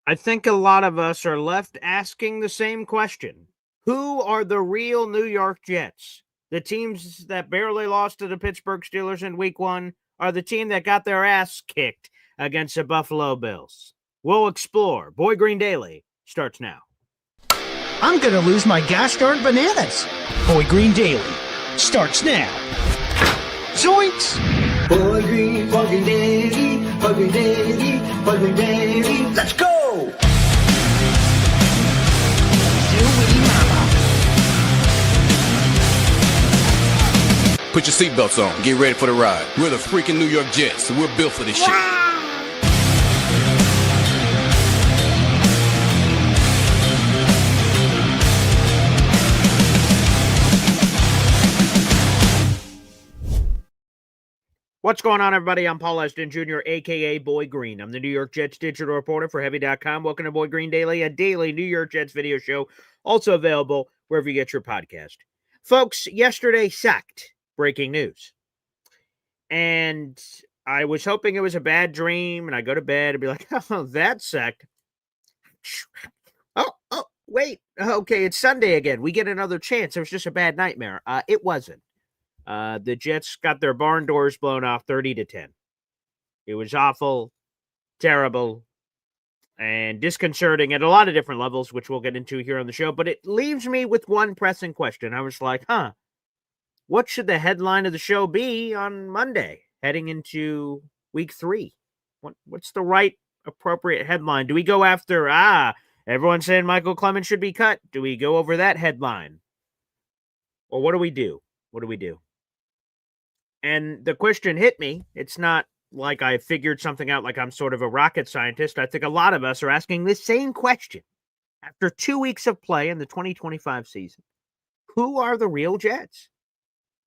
I think a lot of us are left asking the same question. Who are the real New York Jets? The teams that barely lost to the Pittsburgh Steelers in week 1 are the team that got their ass kicked against the Buffalo Bills. We'll explore. Boy Green Daily starts now. I'm going to lose my gosh darn bananas. Boy Green Daily starts now. Zoinks! Boy Green Daily, Boy Green Daily, Boy Green Daily. Let's go! Put your seatbelts on. Get ready for the ride. We're the freaking New York Jets, and we're built for this shit. What's going on, everybody? I'm Paul Eston Jr., a.k.a. Boy Green. I'm the New York Jets digital reporter for Heavy.com. Welcome to Boy Green Daily, a daily New York Jets video show, also available wherever you get your podcast. Folks, yesterday sacked. Breaking news. And I was hoping it was a bad dream, and I go to bed and be like, oh, that sucked. Oh, wait. Okay, it's Sunday again. We get another chance. It was just a bad nightmare. It wasn't. The Jets got their barn doors blown off 30-10. It was awful, terrible, and disconcerting at a lot of different levels, which we'll get into here on the show. But it leaves me with one pressing question. I was like, what should the headline of the show be on Monday, heading into week 3? What's the right appropriate headline? Do we go after, everyone's saying Michael Clemens should be cut? Do we go over that headline? Or what do we do? What do we do? And the question hit me. It's not like I figured something out like I'm sort of a rocket scientist. I think a lot of us are asking this same question. After 2 weeks of play in the 2025 season, who are the real Jets?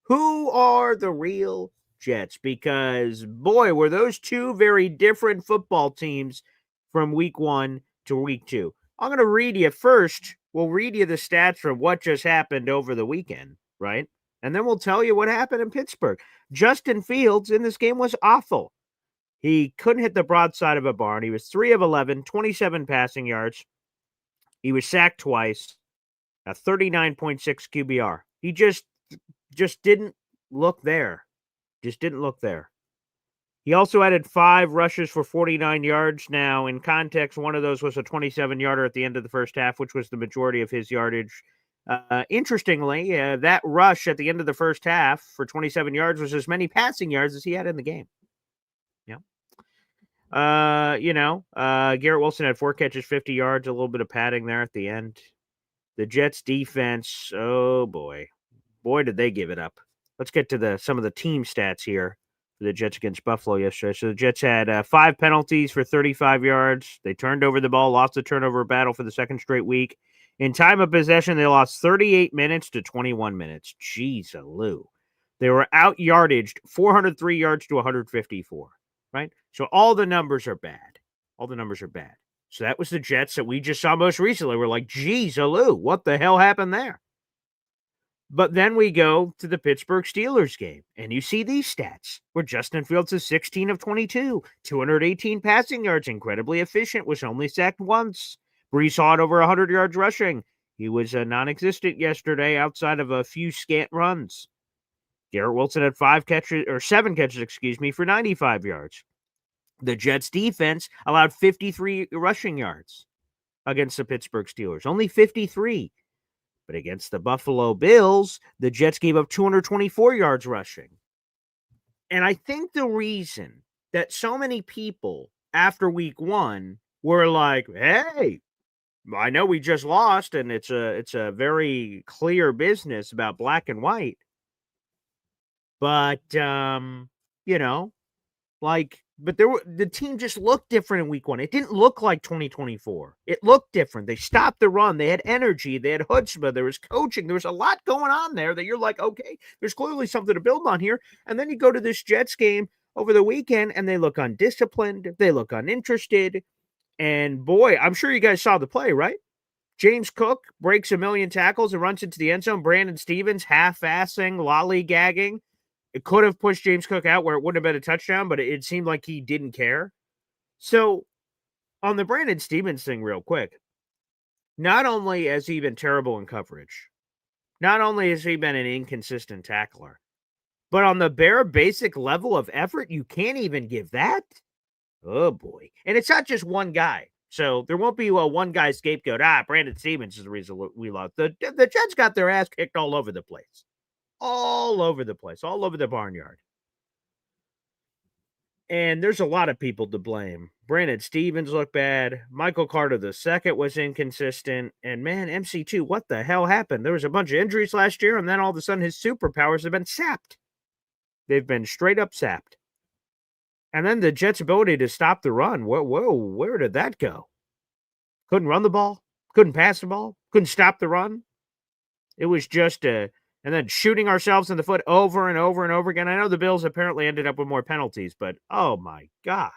Who are the real Jets? Because, boy, were those two very different football teams from week 1 to week 2. I'm going to read you first. We'll read you the stats from what just happened over the weekend, right? And then we'll tell you what happened in Pittsburgh. Justin Fields in this game was awful. He couldn't hit the broadside of a barn. He was 3 of 11, 27 passing yards. He was sacked twice, a 39.6 QBR. He just didn't look there. Just didn't look there. He also added 5 rushes for 49 yards. Now, in context, one of those was a 27-yarder at the end of the first half, which was the majority of his yardage. Interestingly, that rush at the end of the first half for 27 yards was as many passing yards as he had in the game. Yeah. Garrett Wilson had 4 catches, 50 yards, a little bit of padding there at the end. The Jets defense, oh boy. Boy, did they give it up. Let's get to some of the team stats here for the Jets against Buffalo yesterday. So the Jets had 5 penalties for 35 yards. They turned over the ball, lost the turnover battle for the second straight week. In time of possession, they lost 38 minutes to 21 minutes. Jeez-a-loo. They were out-yardaged 403 yards to 154, right? So all the numbers are bad. All the numbers are bad. So that was the Jets that we just saw most recently. We're like, jeez-a-loo, what the hell happened there? But then we go to the Pittsburgh Steelers game, and you see these stats, where Justin Fields is 16 of 22, 218 passing yards, incredibly efficient, was only sacked once. Brees Hall had over 100 yards rushing. He was non-existent yesterday outside of a few scant runs. Garrett Wilson had 7 catches, for 95 yards. The Jets defense allowed 53 rushing yards against the Pittsburgh Steelers. Only 53. But against the Buffalo Bills, the Jets gave up 224 yards rushing. And I think the reason that so many people after week 1 were like, hey, I know we just lost, and it's a very clear business about black and white. But, the team just looked different in week 1. It didn't look like 2024. It looked different. They stopped the run. They had energy. They had chutzpah. There was coaching. There was a lot going on there that you're like, okay, there's clearly something to build on here. And then you go to this Jets game over the weekend, and they look undisciplined. They look uninterested. And boy, I'm sure you guys saw the play, right? James Cook breaks a million tackles and runs into the end zone. Brandon Stevens half-assing, lollygagging. It could have pushed James Cook out where it wouldn't have been a touchdown, but it seemed like he didn't care. So On the Brandon Stevens thing, real quick, not only has he been terrible in coverage, not only has he been an inconsistent tackler, but on the bare basic level of effort, you can't even give that. Oh, boy. And it's not just one guy. So there won't be a one guy scapegoat. Brandon Stevens is the reason we lost. The Jets got their ass kicked all over the place. All over the place. All over the barnyard. And there's a lot of people to blame. Brandon Stevens looked bad. Michael Carter II was inconsistent. And man, MC2, what the hell happened? There was a bunch of injuries last year, and then all of a sudden his superpowers have been sapped. They've been straight up sapped. And then the Jets' ability to stop the run. Whoa, where did that go? Couldn't run the ball. Couldn't pass the ball. Couldn't stop the run. It was just and then shooting ourselves in the foot over and over and over again. I know the Bills apparently ended up with more penalties, but oh my God.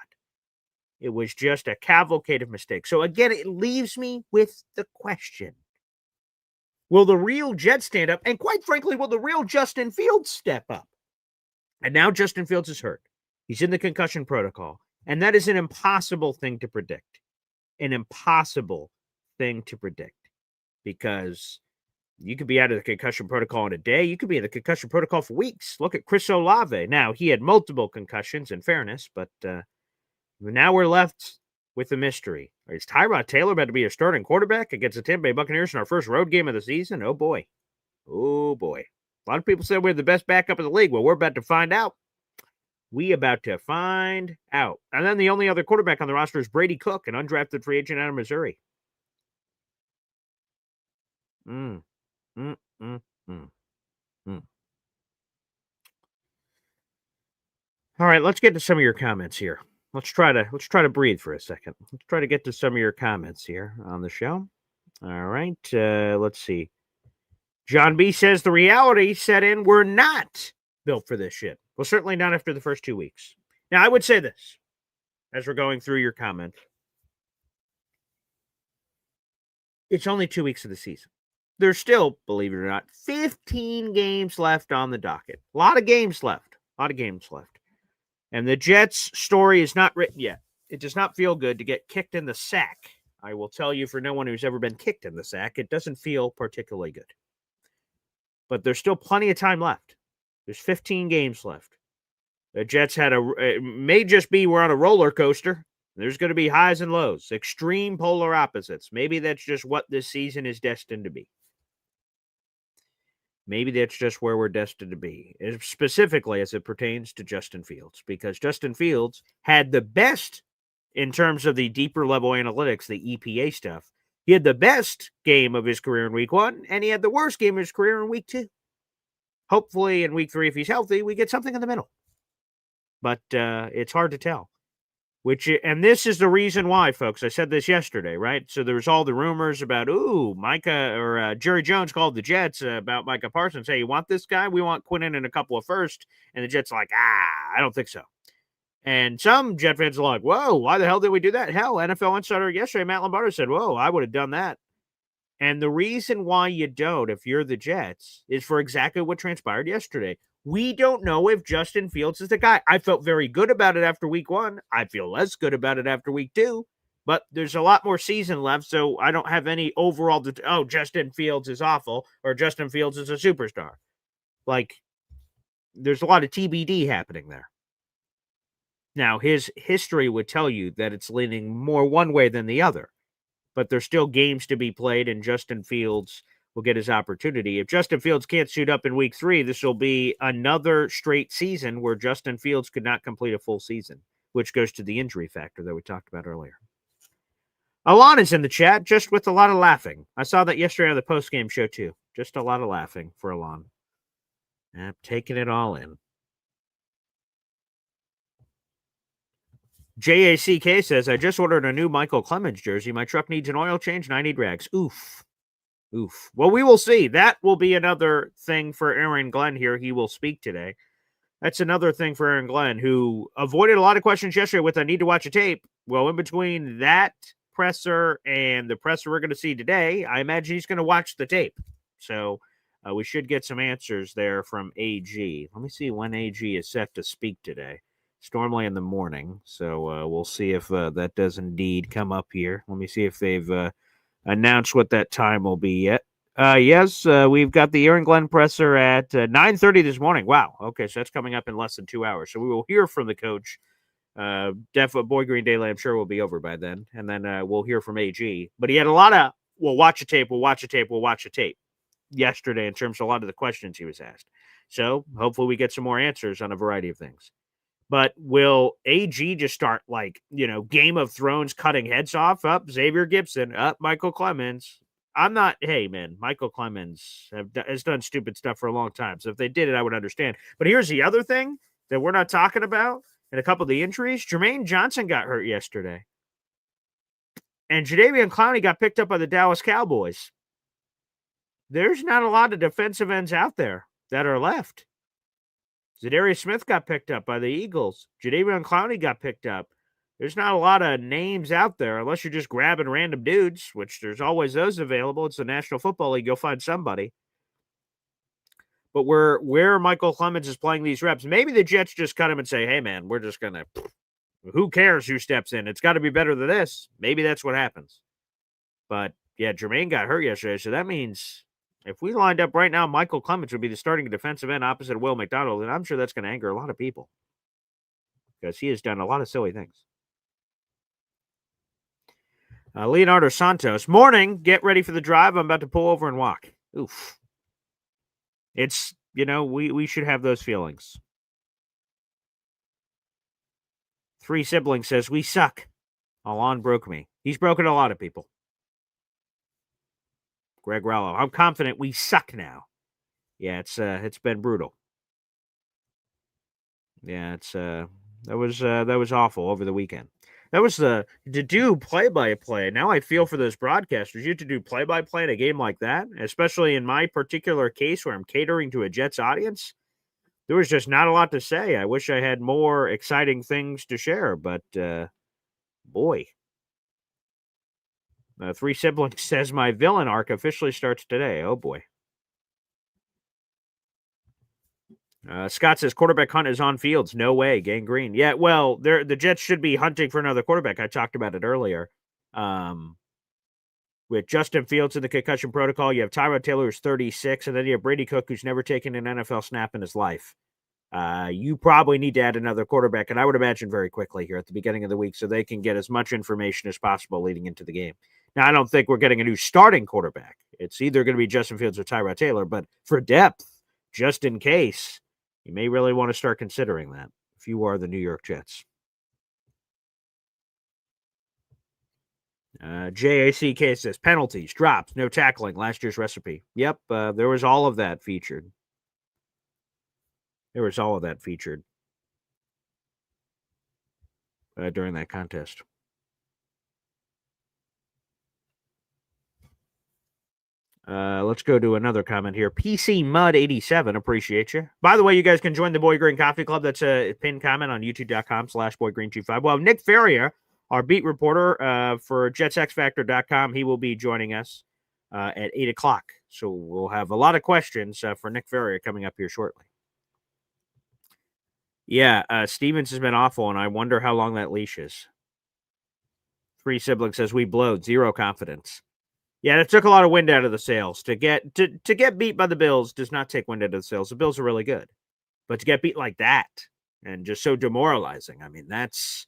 It was just a cavalcade of mistakes. So again, it leaves me with the question. Will the real Jets stand up? And quite frankly, will the real Justin Fields step up? And now Justin Fields is hurt. He's in the concussion protocol. And that is an impossible thing to predict. An impossible thing to predict. Because you could be out of the concussion protocol in a day. You could be in the concussion protocol for weeks. Look at Chris Olave. Now, he had multiple concussions, in fairness, but now we're left with a mystery. Is Tyrod Taylor about to be a starting quarterback against the Tampa Bay Buccaneers in our first road game of the season? Oh, boy. Oh, boy. A lot of people said we're the best backup in the league. Well, we're about to find out. We about to find out. And then the only other quarterback on the roster is Brady Cook, an undrafted free agent out of Missouri. All right, let's get to some of your comments here. Let's try to breathe for a second. Let's try to get to some of your comments here on the show. All right, let's see. John B says the reality set in. We're not built for this shit. Well, certainly not after the first 2 weeks. Now, I would say this as we're going through your comments. It's only 2 weeks of the season. There's still, believe it or not, 15 games left on the docket. A lot of games left. And the Jets' story is not written yet. It does not feel good to get kicked in the sack. I will tell you, for no one who's ever been kicked in the sack, it doesn't feel particularly good. But there's still plenty of time left. There's 15 games left. The Jets it may just be we're on a roller coaster. There's going to be highs and lows, extreme polar opposites. Maybe that's just what this season is destined to be. Maybe that's just where we're destined to be, specifically as it pertains to Justin Fields, because Justin Fields had the best, in terms of the deeper level analytics, the EPA stuff. He had the best game of his career in week 1, and he had the worst game of his career in week 2. Hopefully in week 3, if he's healthy, we get something in the middle. But it's hard to tell. And this is the reason why, folks. I said this yesterday, right? So there was all the rumors about, Micah or Jerry Jones called the Jets about Micah Parsons. Hey, you want this guy? We want Quinnen and a couple of first. And the Jets are like, I don't think so. And some Jet fans are like, whoa, why the hell did we do that? Hell, NFL Insider yesterday, Matt Lombardo said, whoa, I would have done that. And the reason why you don't, if you're the Jets, is for exactly what transpired yesterday. We don't know if Justin Fields is the guy. I felt very good about it after week 1. I feel less good about it after week 2. But there's a lot more season left, so I don't have any overall, Justin Fields is awful, or Justin Fields is a superstar. Like, there's a lot of TBD happening there. Now, his history would tell you that it's leaning more one way than the other. But there's still games to be played, and Justin Fields will get his opportunity. If Justin Fields can't suit up in week 3, this will be another straight season where Justin Fields could not complete a full season, which goes to the injury factor that we talked about earlier. Alon is in the chat, just with a lot of laughing. I saw that yesterday on the post-game show, too. Just a lot of laughing for Alon. I'm taking it all in. JACK says, I just ordered a new Michael Clemens jersey. My truck needs an oil change, and I need rags. Oof. Well, we will see. That will be another thing for Aaron Glenn here. He will speak today. That's another thing for Aaron Glenn, who avoided a lot of questions yesterday with I need to watch a tape. Well, in between that presser and the presser we're going to see today, I imagine he's going to watch the tape. So we should get some answers there from AG. Let me see when AG is set to speak today. It's normally in the morning, so we'll see if that does indeed come up here. Let me see if they've announced what that time will be yet. Yes, we've got the Aaron Glenn presser at 9:30 this morning. Wow. Okay, so that's coming up in less than 2 hours. So we will hear from the coach. Boy Green Daily, I'm sure, will be over by then, and then we'll hear from AG. But he had a lot of we'll watch a tape, we'll watch a tape, we'll watch a tape yesterday in terms of a lot of the questions he was asked. So hopefully we get some more answers on a variety of things. But will AG just start Game of Thrones cutting heads off? Up Xavier Gibson, up Michael Clemens. I'm not. Hey man, Michael Clemens has done stupid stuff for a long time. So if they did it, I would understand. But here's the other thing that we're not talking about, and a couple of the injuries. Jermaine Johnson got hurt yesterday, and Jadeveon Clowney got picked up by the Dallas Cowboys. There's not a lot of defensive ends out there that are left. Zadarius Smith got picked up by the Eagles. Jadeveon Clowney got picked up. There's not a lot of names out there unless you're just grabbing random dudes, which there's always those available. It's the National Football League. You'll find somebody. But where Michael Clemens is playing these reps, maybe the Jets just cut him and say, hey, man, we're just going to – who cares who steps in? It's got to be better than this. Maybe that's what happens. But, yeah, Jermaine got hurt yesterday, so that means – if we lined up right now, Michael Clemens would be the starting defensive end opposite of Will McDonald, and I'm sure that's going to anger a lot of people because he has done a lot of silly things. Leonardo Santos, morning, get ready for the drive. I'm about to pull over and walk. Oof. It's, we should have those feelings. Three Siblings says, we suck. Alon broke me. He's broken a lot of people. Greg Rallo, I'm confident we suck now. Yeah, it's been brutal. Yeah, that was awful over the weekend. That was to do play-by-play. Now I feel for those broadcasters. You have to do play-by-play in a game like that, especially in my particular case where I'm catering to a Jets audience. There was just not a lot to say. I wish I had more exciting things to share, but boy. Three Siblings says my villain arc officially starts today. Oh, boy. Scott says quarterback hunt is on Fields. No way. Gang Green. Yeah, well, the Jets should be hunting for another quarterback. I talked about it earlier. With Justin Fields in the concussion protocol, you have Tyrod Taylor, who's 36, and then you have Brady Cook, who's never taken an NFL snap in his life. You probably need to add another quarterback, and I would imagine very quickly here at the beginning of the week so they can get as much information as possible leading into the game. Now, I don't think we're getting a new starting quarterback. It's either going to be Justin Fields or Tyrod Taylor, but for depth, just in case, you may really want to start considering that if you are the New York Jets. JACK says penalties, drops, no tackling, last year's recipe. Yep, there was all of that featured. During that contest. Let's go to another comment here. PC Mud 87, appreciate you. By the way, you guys can join the Boy Green Coffee Club. That's a pinned comment on youtube.com/boygreen25. Well, Nick Ferrier, our beat reporter for JetsXFactor.com, he will be joining us at 8 o'clock. So we'll have a lot of questions for Nick Ferrier coming up here shortly. Yeah, Stevens has been awful, and I wonder how long that leash is. Three Siblings says we blowed, zero confidence. Yeah, it took a lot of wind out of the sails. To get beat by the Bills does not take wind out of the sails. The Bills are really good. But to get beat like that and just so demoralizing, I mean, it's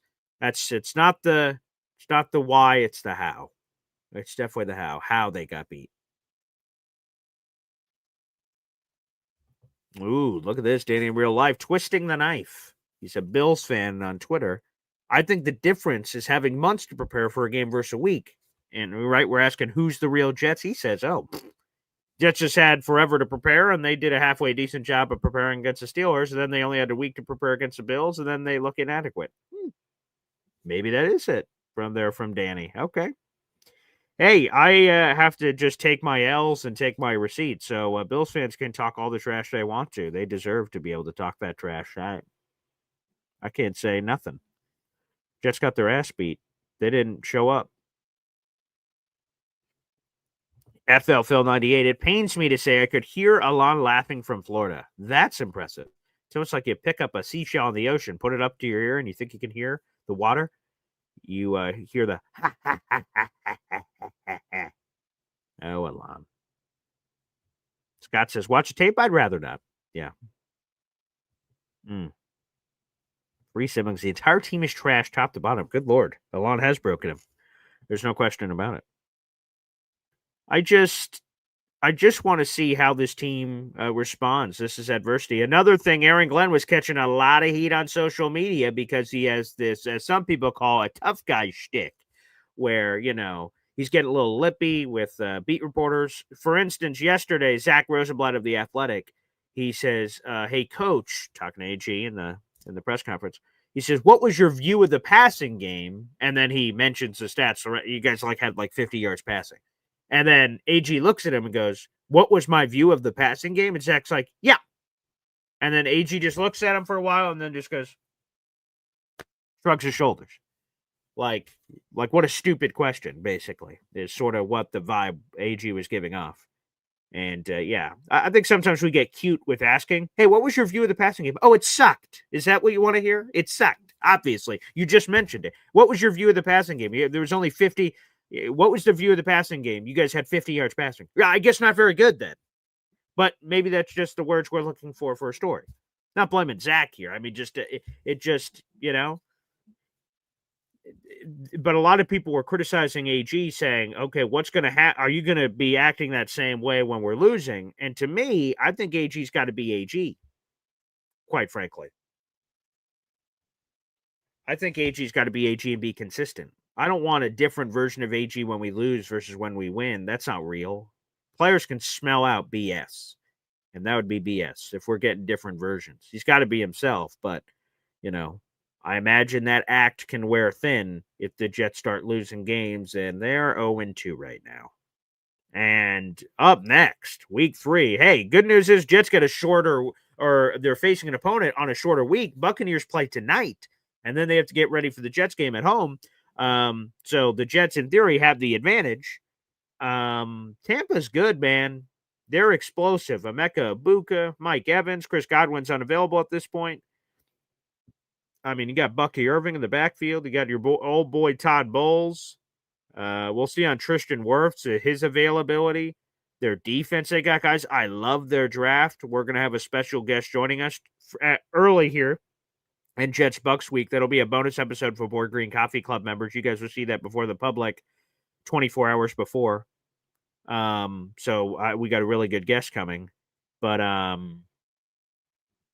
not the why, it's the how. It's definitely the how they got beat. Ooh, look at this, Danny in real life, twisting the knife. He's a Bills fan on Twitter. I think the difference is having months to prepare for a game versus a week. And we're asking who's the real Jets. He says, Jets just had forever to prepare, and they did a halfway decent job of preparing against the Steelers, and then they only had a week to prepare against the Bills, and then they look inadequate. Maybe that is it from Danny. Okay. Hey, I have to just take my L's and take my receipts, so Bills fans can talk all the trash they want to. They deserve to be able to talk that trash. I can't say nothing. Jets got their ass beat. They didn't show up. FL Phil 98. It pains me to say I could hear Alon laughing from Florida. That's impressive. It's almost like you pick up a seashell in the ocean, put it up to your ear, and you think you can hear the water. You hear the ha ha ha ha ha ha ha ha. Oh, Alon. Scott says, watch a tape? I'd rather not. Yeah. Free Simmons. The entire team is trash top to bottom. Good Lord. Alon has broken him. There's no question about it. I just want to see how this team responds. This is adversity. Another thing, Aaron Glenn was catching a lot of heat on social media because he has this, as some people call, a tough guy shtick, where, he's getting a little lippy with beat reporters. For instance, yesterday, Zach Rosenblatt of The Athletic, he says, hey, coach, talking to AG in the press conference, he says, what was your view of the passing game? And then he mentions the stats. So you guys had 50 yards passing. And then AG looks at him and goes, what was my view of the passing game? And Zach's like, yeah. And then AG just looks at him for a while and then just goes, shrugs his shoulders. Like what a stupid question, basically, is sort of what the vibe AG was giving off. And, yeah, I think sometimes we get cute with asking, hey, what was your view of the passing game? Oh, it sucked. Is that what you want to hear? It sucked, obviously. You just mentioned it. What was your view of the passing game? There was only 50. What was the view of the passing game? You guys had 50 yards passing. Yeah, I guess not very good then. But maybe that's just the words we're looking for a story. Not blaming Zach here. I mean, it just, But a lot of people were criticizing AG, saying, okay, what's going to happen? Are you going to be acting that same way when we're losing? And to me, I think AG's got to be AG, quite frankly. I think AG's got to be AG and be consistent. I don't want a different version of AG when we lose versus when we win. That's not real. Players can smell out BS, and that would be BS if we're getting different versions. He's got to be himself, but, I imagine that act can wear thin if the Jets start losing games, and they're 0-2 right now. And up next, week 3. Hey, good news is Jets get a shorter, or they're facing an opponent on a shorter week. Buccaneers play tonight, and then they have to get ready for the Jets game at home. So the Jets, in theory, have the advantage. Tampa's good, man. They're explosive. Emeka Ibuka, Mike Evans, Chris Godwin's unavailable at this point. I mean, you got Bucky Irving in the backfield. You got your old boy Todd Bowles. We'll see on Tristan Wirfs his availability. Their defense, they got guys. I love their draft. We're going to have a special guest joining us early here in Jets Bucks week. That'll be a bonus episode for Board Green Coffee Club members. You guys will see that before the public 24 hours before. So we got a really good guest coming. But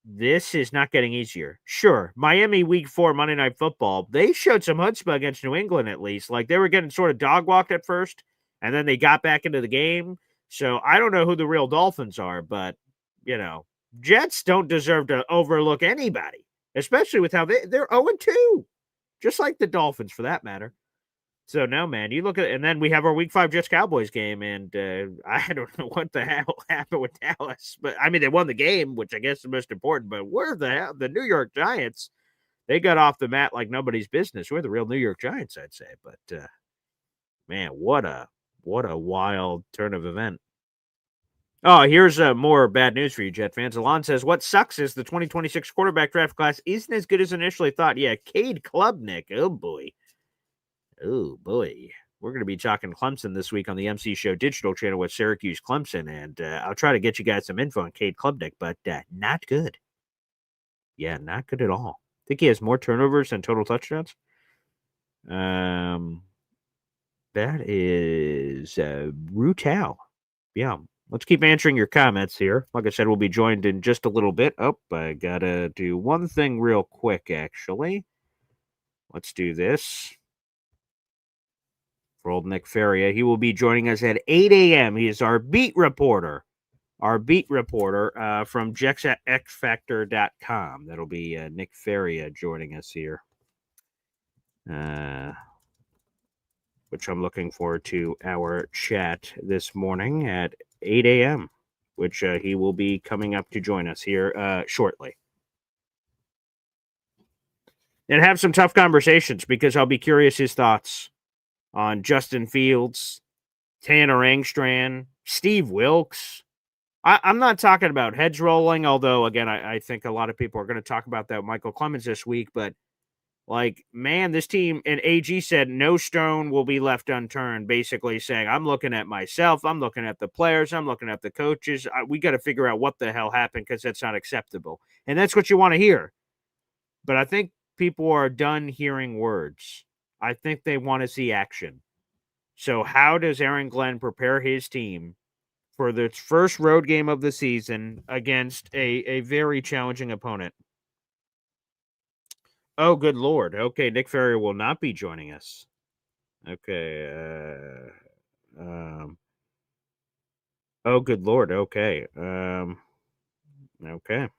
this is not getting easier. Sure, Miami week 4 Monday Night Football, they showed some chutzpah against New England at least. Like they were getting sort of dog walked at first, and then they got back into the game. So I don't know who the real Dolphins are, but, Jets don't deserve to overlook anybody, especially with how they're 0-2, just like the Dolphins for that matter. So no, man, you look at it, and then we have our week 5 Jets Cowboys game, and I don't know what the hell happened with Dallas, but I mean they won the game, which I guess is the most important. But where the hell the New York Giants? They got off the mat like nobody's business. We're the real New York Giants, I'd say. But man, what a wild turn of event. Oh, here's more bad news for you, Jet fans. Alon says, what sucks is the 2026 quarterback draft class isn't as good as initially thought. Yeah, Cade Klubnik. Oh boy. Oh, boy. We're going to be talking Clemson this week on the MC Show digital channel with Syracuse Clemson, and I'll try to get you guys some info on Cade Klubnik, but not good. Yeah, not good at all. I think he has more turnovers than total touchdowns. That is brutal. Yeah, let's keep answering your comments here. Like I said, we'll be joined in just a little bit. Oh, I got to do one thing real quick, actually. Let's do this. For old Nick Faria. He will be joining us at 8 a.m. He is our beat reporter from JetsXFactor.com. That'll be Nick Faria joining us here, which I'm looking forward to our chat this morning at 8 a.m., which he will be coming up to join us here shortly. And have some tough conversations because I'll be curious his thoughts on Justin Fields, Tanner Engstrand, Steve Wilkes, I'm not talking about heads rolling, although, again, I think a lot of people are going to talk about that with Michael Clemens this week. But, like, man, this team, and AG said no stone will be left unturned, basically saying, I'm looking at myself, I'm looking at the players, I'm looking at the coaches. We got to figure out what the hell happened because that's not acceptable. And that's what you want to hear. But I think people are done hearing words. I think they want to see action. So how does Aaron Glenn prepare his team for the first road game of the season against a very challenging opponent? Oh, good Lord. Okay, Nick Ferrier will not be joining us. Okay. Oh, good Lord. Okay. Okay.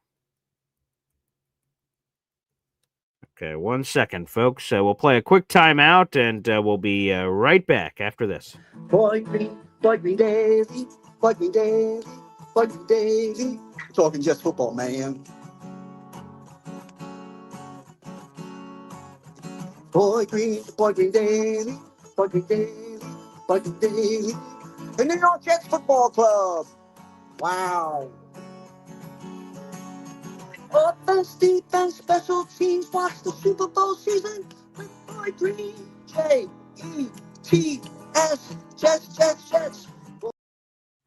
Okay, 1 second, folks. We'll play a quick timeout, and we'll be right back after this. Boy Green daily, Boy Green daily, Boy Green daily. Talking just football, man. Boy Green daily, Boy Green daily, Boy Green daily. The New York Jets Football Club. Wow. Offense, defense, special teams. Watch the Super Bowl season with Boy Green. Jets, Jets.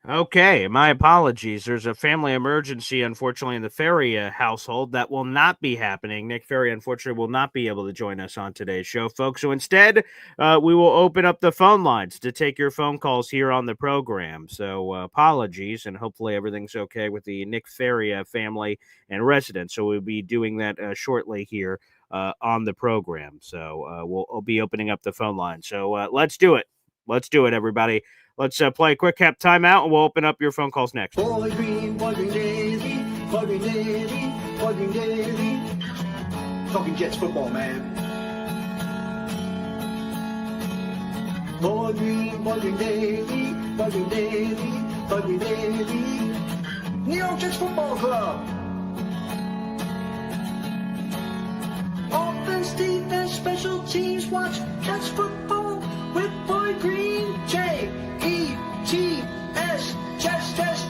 Okay, my apologies. There's a family emergency, unfortunately, in the Ferry household. That will not be happening. Nick Ferry, unfortunately, will not be able to join us on today's show, folks. So instead, we will open up the phone lines to take your phone calls here on the program. So apologies, and hopefully everything's okay with the Nick Ferry family and residents. So we'll be doing that shortly here on the program. So we'll be opening up the phone line. So let's do it. Let's do it, everybody. Let's play a quick timeout, and we'll open up your phone calls next. Boy Green daily, Boy Green daily, Boy Green daily. Talking Jets football, man. Boy Green daily, Boy Green daily, Boy Green daily. New York Jets Football Club. Offense, defense, special teams. Watch Jets football with Boy Green. Jets,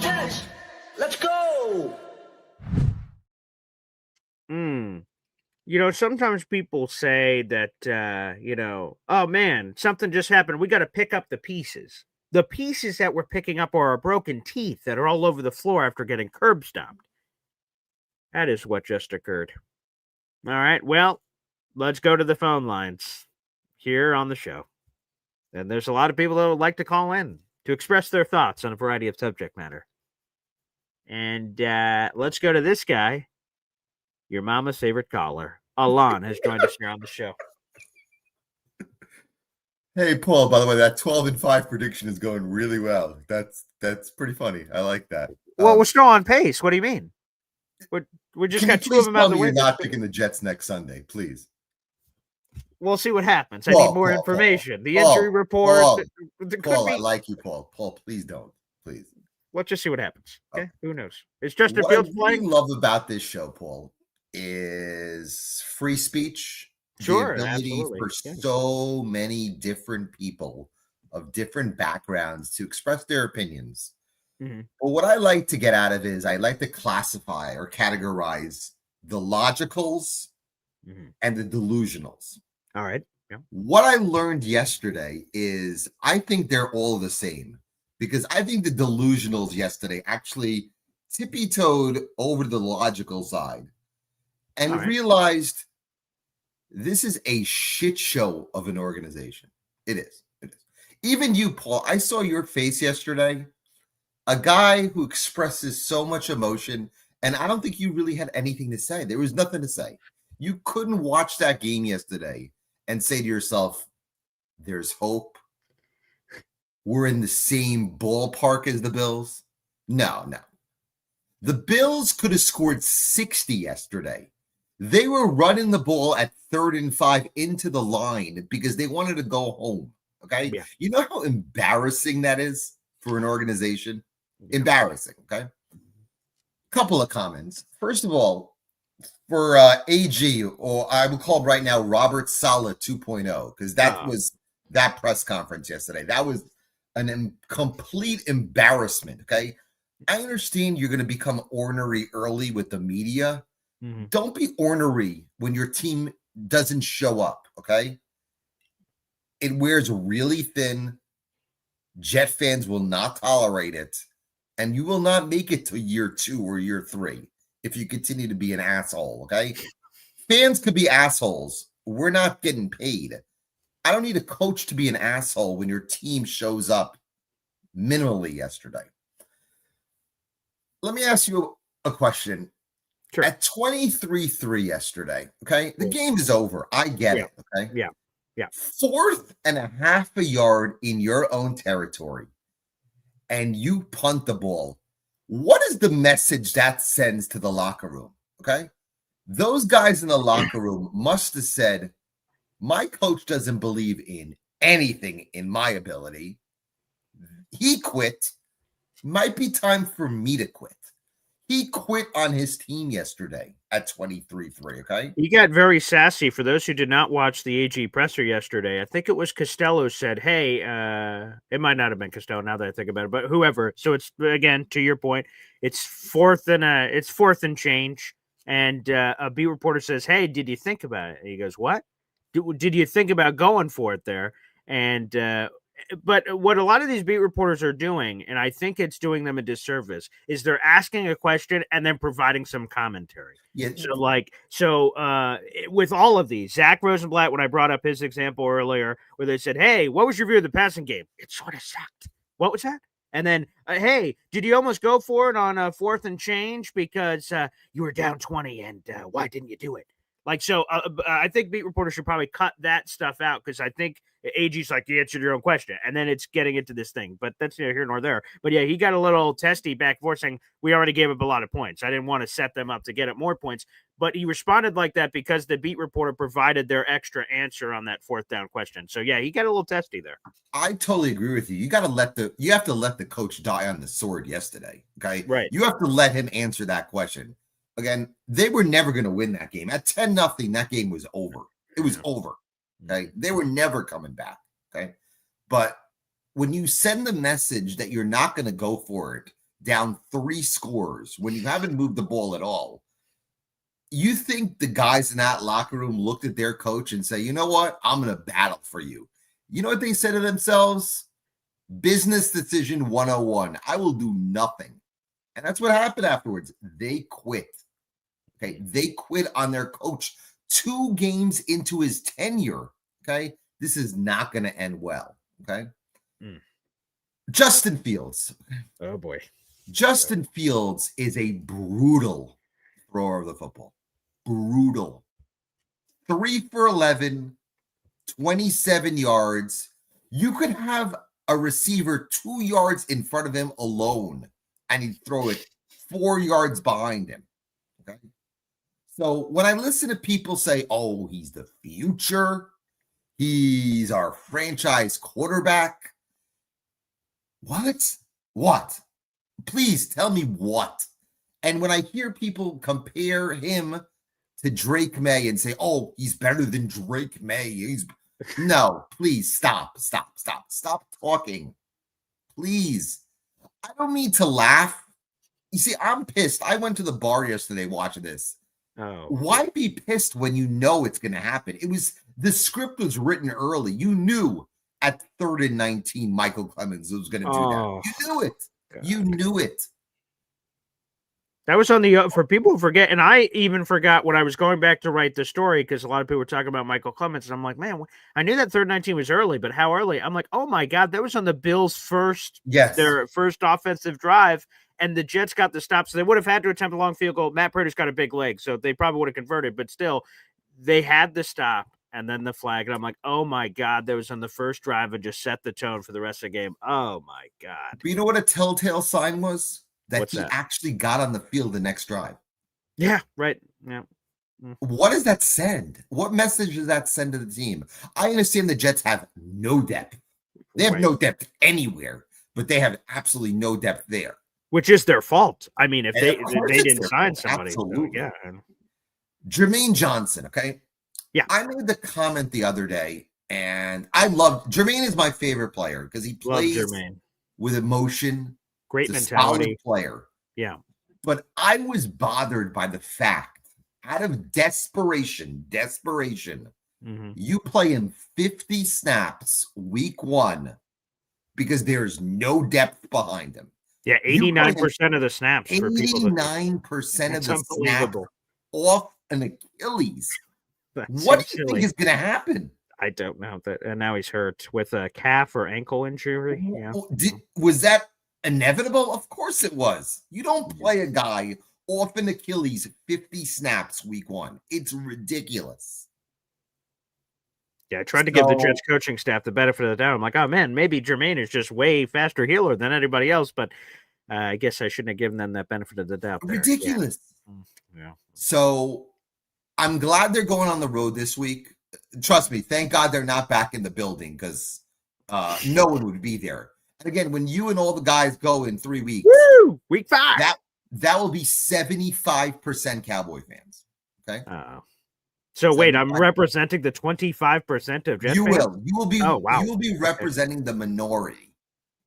Jets. Let's go. Sometimes people say that, oh man, something just happened. We got to pick up the pieces. The pieces that we're picking up are our broken teeth that are all over the floor after getting curb stomped. That is what just occurred. All right, well, let's go to the phone lines here on the show. And there's a lot of people that would like to call in to express their thoughts on a variety of subject matter. And let's go to this guy, your mama's favorite caller. Alon has joined us here on the show. Hey, Paul, by the way, that 12-5 prediction is going really well. That's pretty funny. I like that. Well, we're still on pace. What do you mean? We just got two of them out of the way. You're not picking the Jets next Sunday, please. We'll see what happens. I need more information. The injury report. Paul, I like you, Paul. Paul, please don't. Please. Let's just see what happens. Okay? Who knows? It's Justin Fields playing. What I love about this show, Paul, is free speech. Sure, the ability absolutely. for so many different people of different backgrounds to express their opinions. Mm-hmm. But what I like to get out of it is I like to classify or categorize the logicals and the delusionals. All right. Yeah. What I learned yesterday is I think they're all the same, because I think the delusionals yesterday actually tippy-toed over to the logical side and realized this is a shit show of an organization. It is. Even you, Paul, I saw your face yesterday. A guy who expresses so much emotion, and I don't think you really had anything to say. There was nothing to say. You couldn't watch that game yesterday and say to yourself, there's hope. We're in the same ballpark as the Bills. No. The Bills could have scored 60 yesterday. They were running the ball at 3rd and 5 into the line because they wanted to go home. Okay. Yeah. You know how embarrassing that is for an organization? Yeah. Embarrassing. Okay. Couple of comments. First of all, for AG, or I would call him right now Robert Saleh 2.0, because that was that press conference yesterday. That was complete embarrassment. Okay. I understand you're going to become ornery early with the media. Mhm. Don't be ornery when your team doesn't show up, okay? It wears really thin. Jet fans will not tolerate it, and you will not make it to year 2 or year 3 if you continue to be an asshole, okay? Fans could be assholes. We're not getting paid. I don't need a coach to be an asshole when your team shows up minimally yesterday. Let me ask you a question. Sure. At 23-3 yesterday, okay? The Yeah. game is over. I get Yeah. it, okay? Yeah. Yeah. 4th and a half a yard in your own territory, and you punt the ball. What is the message that sends to the locker room, okay? Those guys in the locker room must have said, my coach doesn't believe in anything in my ability. He quit. Might be time for me to quit. He quit on his team yesterday at 23-3, okay? He got very sassy. For those who did not watch the AG presser yesterday, I think it was Costello said, "Hey, it might not have been Costello now that I think about it, but whoever." So it's again to your point, it's fourth and change, and a beat reporter says, "Hey, did you think about it?" And he goes, "What? Did you think about going for it there?" And but what a lot of these beat reporters are doing, and I think it's doing them a disservice, is they're asking a question and then providing some commentary. Yeah. With all of these, Zach Rosenblatt, when I brought up his example earlier, where they said, "Hey, what was your view of the passing game?" It sort of sucked. What was that? And then, hey, did you almost go for it on a 4th and change because you were down 20, and why didn't you do it? I think beat reporters should probably cut that stuff out because I think AG's like, you answered your own question. And then it's getting into this thing. But that's neither here nor there. But yeah, he got a little testy back and forth saying, we already gave up a lot of points. I didn't want to set them up to get up more points. But he responded like that because the beat reporter provided their extra answer on that 4th down question. So yeah, he got a little testy there. I totally agree with you. You have to let the coach die on the sword yesterday. Okay. Right. You have to let him answer that question. Again, they were never going to win that game. At 10-0, that game was over. It was over. Okay. They were never coming back. Okay. But when you send the message that you're not going to go for it down 3 scores when you haven't moved the ball at all, you think the guys in that locker room looked at their coach and say, you know what? I'm going to battle for you. You know what they said to themselves? Business decision 101. I will do nothing. And that's what happened afterwards. They quit. Okay. They quit on their coach 2 games into his tenure. Okay. This is not going to end well. Okay. Justin Fields. Oh, boy. Justin Fields is a brutal thrower of the football. Brutal. 3 for 11, 27 yards. You could have a receiver 2 yards in front of him alone, and he'd throw it 4 yards behind him. Okay. So when I listen to people say, oh, he's the future, he's our franchise quarterback. What? Please tell me what. And when I hear people compare him to Drake May and say, oh, he's better than Drake May. No, please stop talking. Please. I don't mean to laugh. You see, I'm pissed. I went to the bar yesterday watching this. Oh. Why be pissed when you know it's going to happen? The script was written early. You knew at 3rd and 19, Michael Clemens was going to do that. You knew it. God. You knew it. That was on the for people who forget, and I even forgot when I was going back to write the story because a lot of people were talking about Michael Clemens, and I'm like, man, I knew that 3rd 19 was early, but how early? I'm like, oh my God, that was on the Bills' their first offensive drive, and the Jets got the stop, so they would have had to attempt a long field goal. Matt Prater's got a big leg, so they probably would have converted, but still, they had the stop and then the flag, and I'm like, oh my God, that was on the first drive and just set the tone for the rest of the game. Oh my God. But you know what a telltale sign was? What's he that? Actually got on the field the next drive. Yeah, right. Yeah. What does that send? What message does that send to the team? I understand the Jets have no depth. They have no depth anywhere, but they have absolutely no depth there. Which is their fault. I mean, if they didn't sign somebody. Absolutely. So, yeah. Jermaine Johnson, okay? Yeah. I made the comment the other day, and I love Jermaine is my favorite player because he plays with emotion. Great He's a solid mentality. player. Yeah. But I was bothered by the fact, out of desperation, Mm-hmm. you play him 50 snaps week 1 because there's no depth behind him. Yeah, You play him 89% of the snaps for people that 89% of it's the snaps unbelievable. off an Achilles. That What seems do you think silly. is going to happen? I don't know that, and now he's hurt with a calf or ankle injury. Yeah, Was that inevitable? Of course it was. You don't play a guy off an Achilles 50 snaps week 1. It's ridiculous. yeah. I tried to give the Jets coaching staff the benefit of the doubt. I'm like, oh man, maybe Jermaine is just way faster healer than anybody else, but I guess I shouldn't have given them that benefit of the doubt. There. Ridiculous. Yeah. So I'm glad they're going on the road this week. Trust me, thank God they're not back in the building because no one would be there. And again, when you and all the guys go in 3 weeks, Woo! Week 5. That will be 75% Cowboy fans. Okay. So wait, I'm representing the 25% of Jets You fans? will. You will be. Oh, wow. You will be representing the minority.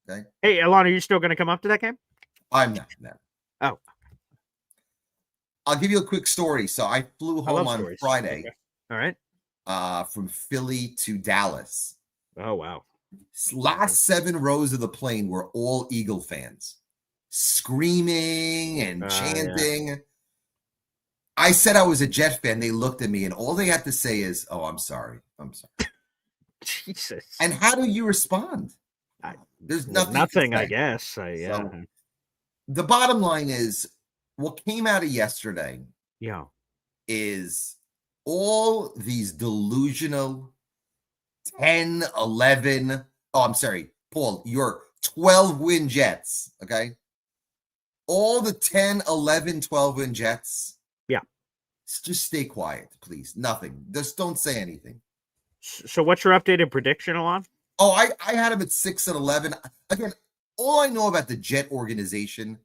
Okay. Hey, Alon, are you still going to come up to that game? I'm not. No. Oh. I'll give you a quick story. So I flew home on stories. Friday. Okay. All right. From Philly to Dallas. Oh, wow. Last 7 rows of the plane were all Eagle fans, screaming and chanting. Yeah. I said I was a Jet fan. They looked at me, and all they had to say is, "Oh, I'm sorry. I'm sorry." Jesus. And how do you respond? There's nothing. Nothing, I guess. Yeah. So, the bottom line is, what came out of yesterday, is all these delusional 10, 11. Oh, I'm sorry, Paul. You're 12-win Jets. Okay. All the 10, 11, 12-win Jets. Yeah. Just stay quiet, please. Nothing. Just don't say anything. So what's your updated prediction, Alon? Oh, I had him at 6-11. Again, all I know about the Jet organization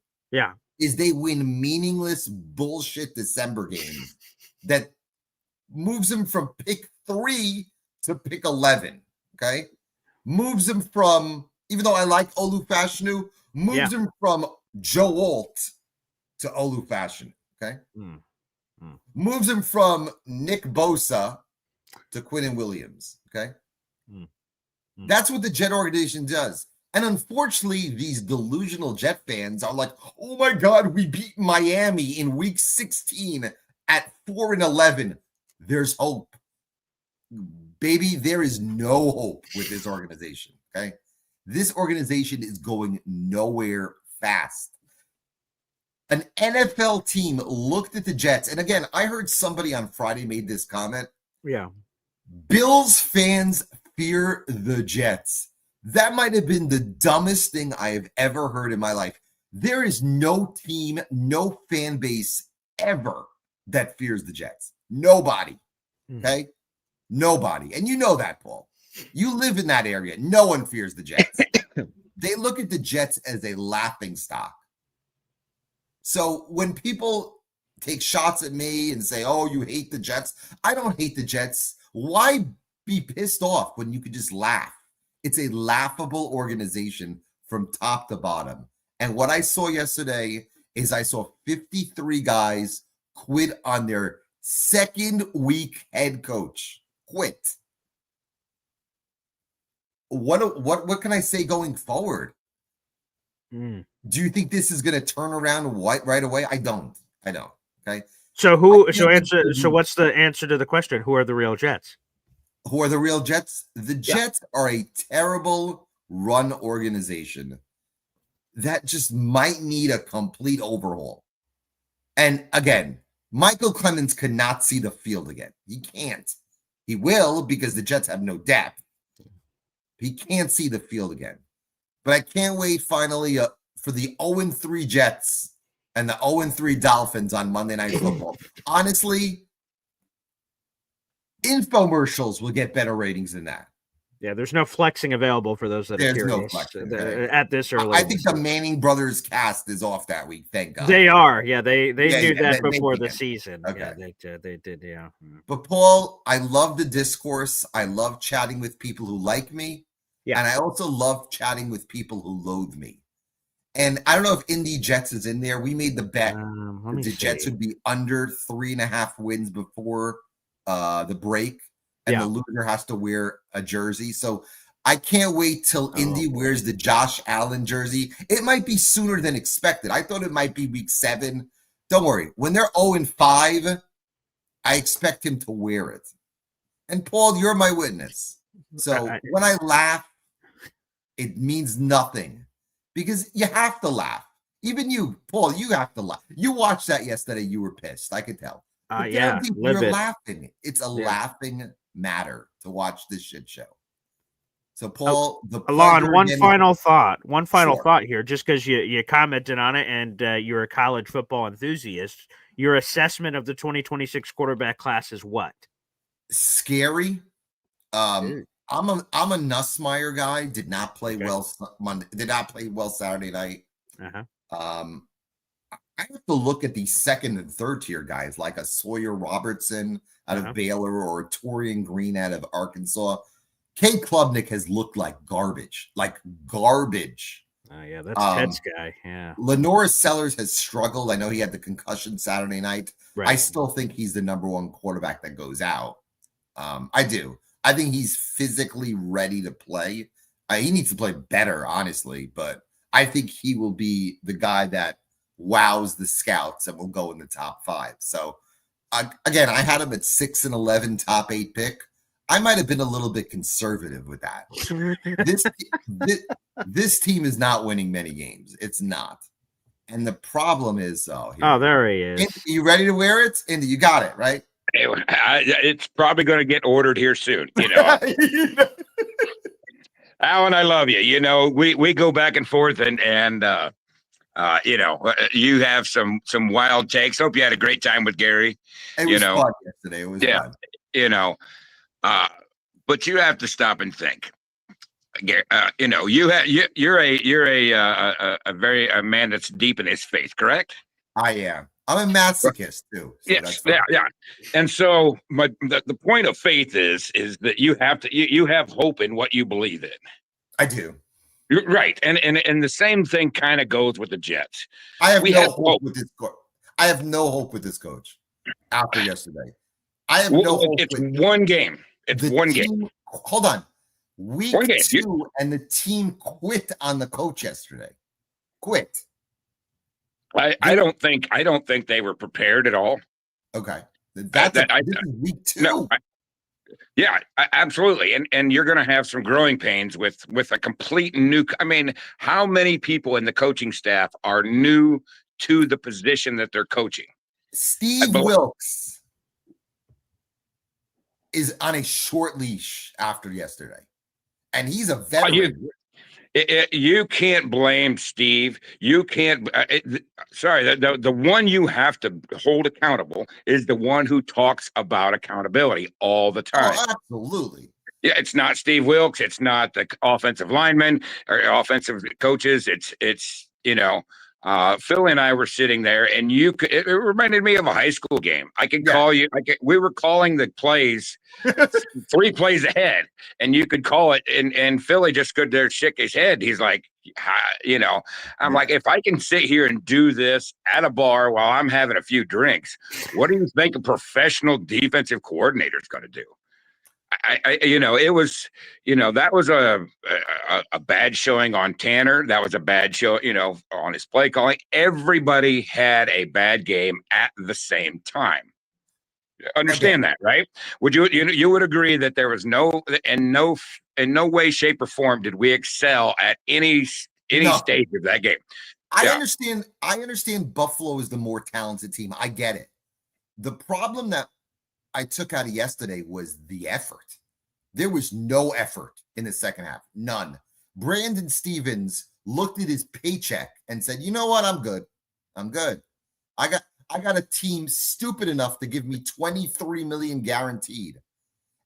is they win meaningless bullshit December games that moves them from pick 3 to pick 11. Okay. Moves them from, even though I like Olu Fashanu, moves him from Joe Alt to Olu Fashanu. Okay. Moves him from Nick Bosa to Quinnen Williams. Okay. That's what the Jet organization does. And unfortunately, these delusional Jet fans are like, oh my God, we beat Miami in week 16 at 4-11. There's hope. Baby, there is no hope with this organization. Okay. This organization is going nowhere fast. An NFL team looked at the Jets. And again, I heard somebody on Friday made this comment. Yeah. Bills fans fear the Jets. That might have been the dumbest thing I have ever heard in my life. There is no team, no fan base ever that fears the Jets. Nobody. Okay? Nobody. And you know that, Paul. You live in that area. No one fears the Jets. They look at the Jets as a laughing stock. So when people take shots at me and say, oh, you hate the Jets, I don't hate the Jets. Why be pissed off when you could just laugh? It's a laughable organization from top to bottom. And what I saw yesterday is I saw 53 guys quit on their second week head coach. Quit. What can I say going forward? Do you think this is going to turn around right away? I don't. Okay. So what's the answer to the question? Who are the real Jets? Who are the real Jets? The Jets are a terrible run organization that just might need a complete overhaul. And again, Michael Clemens cannot see the field again. He can't. He will because the Jets have no depth. He can't see the field again. But I can't wait finally for the 0-3 Jets and the 0-3 Dolphins on Monday Night Football. Honestly, infomercials will get better ratings than that. Yeah, there's no flexing available for those that are curious. No flexing at this early. I think the Manning brothers cast is off that week. Thank God. They are. Yeah, they knew that before the season. Okay. Yeah, they did. Yeah. But Paul, I love the discourse. I love chatting with people who like me. Yeah. And I also love chatting with people who loathe me. And I don't know if Indy Jets is in there. We made the bet Let that me the Jets see. would be under 3.5 wins before the break, and the Yeah. loser has to wear a jersey. So I can't wait till Indy boy. wears the Josh Allen jersey. It might be sooner than expected. I thought it might be week 7. Don't worry. When they're 0-5, I expect him to wear it. And Paul, you're my witness. So when I laugh, it means nothing because you have to laugh. Even you, Paul, you have to laugh. You watched that yesterday. You were pissed. I could tell. But Yeah, you're livid. laughing. It's a Yeah. laughing matter to watch this shit show. So, Paul, the Alon, pleasure one again- final thought. One final Sure. thought here, just because you commented on it and you're a college football enthusiast. Your assessment of the 2026 quarterback class is what? Scary. I'm a Nussmeier guy. Did not play well Monday. Did not play well Saturday night. I have to look at the second and third tier guys like a Sawyer Robertson out of Baylor or a Torian Green out of Arkansas. Cade Klubnik has looked like garbage. Yeah, that's Ted's guy. Yeah. Lenora Sellers has struggled. I know he had the concussion Saturday night. Right. I still think he's the number one quarterback that goes out. I do. I think he's physically ready to play. He needs to play better, honestly, but I think he will be the guy that wows the scouts and will go in the top 5. So, again, I had him at 6 and 11, top 8 pick. I might have been a little bit conservative with that. This team is not winning many games. It's not. And the problem is, there he is. Indy, you ready to wear it? Indy, you got it, right? It's probably going to get ordered here soon. Alon, I love you. We go back and forth and you have some wild takes. Hope you had a great time with Gary. It was fun yesterday. It was fun. But you have to stop and think. You're a man that's deep in his faith, correct? I am. I'm a masochist too. So yes, yeah. And so the point of faith is that you have hope in what you believe in. I do. You're right, and the same thing kind of goes with the Jets. I have no hope with this coach. I have no hope with this coach after yesterday. I have no hope. It's one game. It's one game. Hold on. Week 2, and the team quit on the coach yesterday. Quit. I don't think they were prepared at all. Okay, this is week 2. No, absolutely, and you're going to have some growing pains with a complete new. I mean, how many people in the coaching staff are new to the position that they're coaching? Steve Wilkes is on a short leash after yesterday, and he's a veteran. You can't blame Steve. You can't. The one you have to hold accountable is the one who talks about accountability all the time. Oh, absolutely. Yeah, it's not Steve Wilkes. It's not the offensive linemen or offensive coaches. It's Phil and I were sitting there, and it reminded me of a high school game. I could call you. We were calling the plays 3 plays ahead, and you could call it. And Philly just stood there, shook his head. He's like, I'm like, if I can sit here and do this at a bar while I'm having a few drinks, what do you think a professional defensive coordinator is going to do? It was, that was a bad showing on Tanner. That was a bad show, on his play calling. Everybody had a bad game at the same time. Understand that, right? Would you would agree that there was in no way, shape, or form did we excel at any stage of that game? I understand Buffalo is the more talented team. I get it. The problem that I took out of yesterday was the effort. There was no effort in the second half. None. Brandon Stevens looked at his paycheck and said, "You know what? I'm good. I got a team stupid enough to give me $23 million guaranteed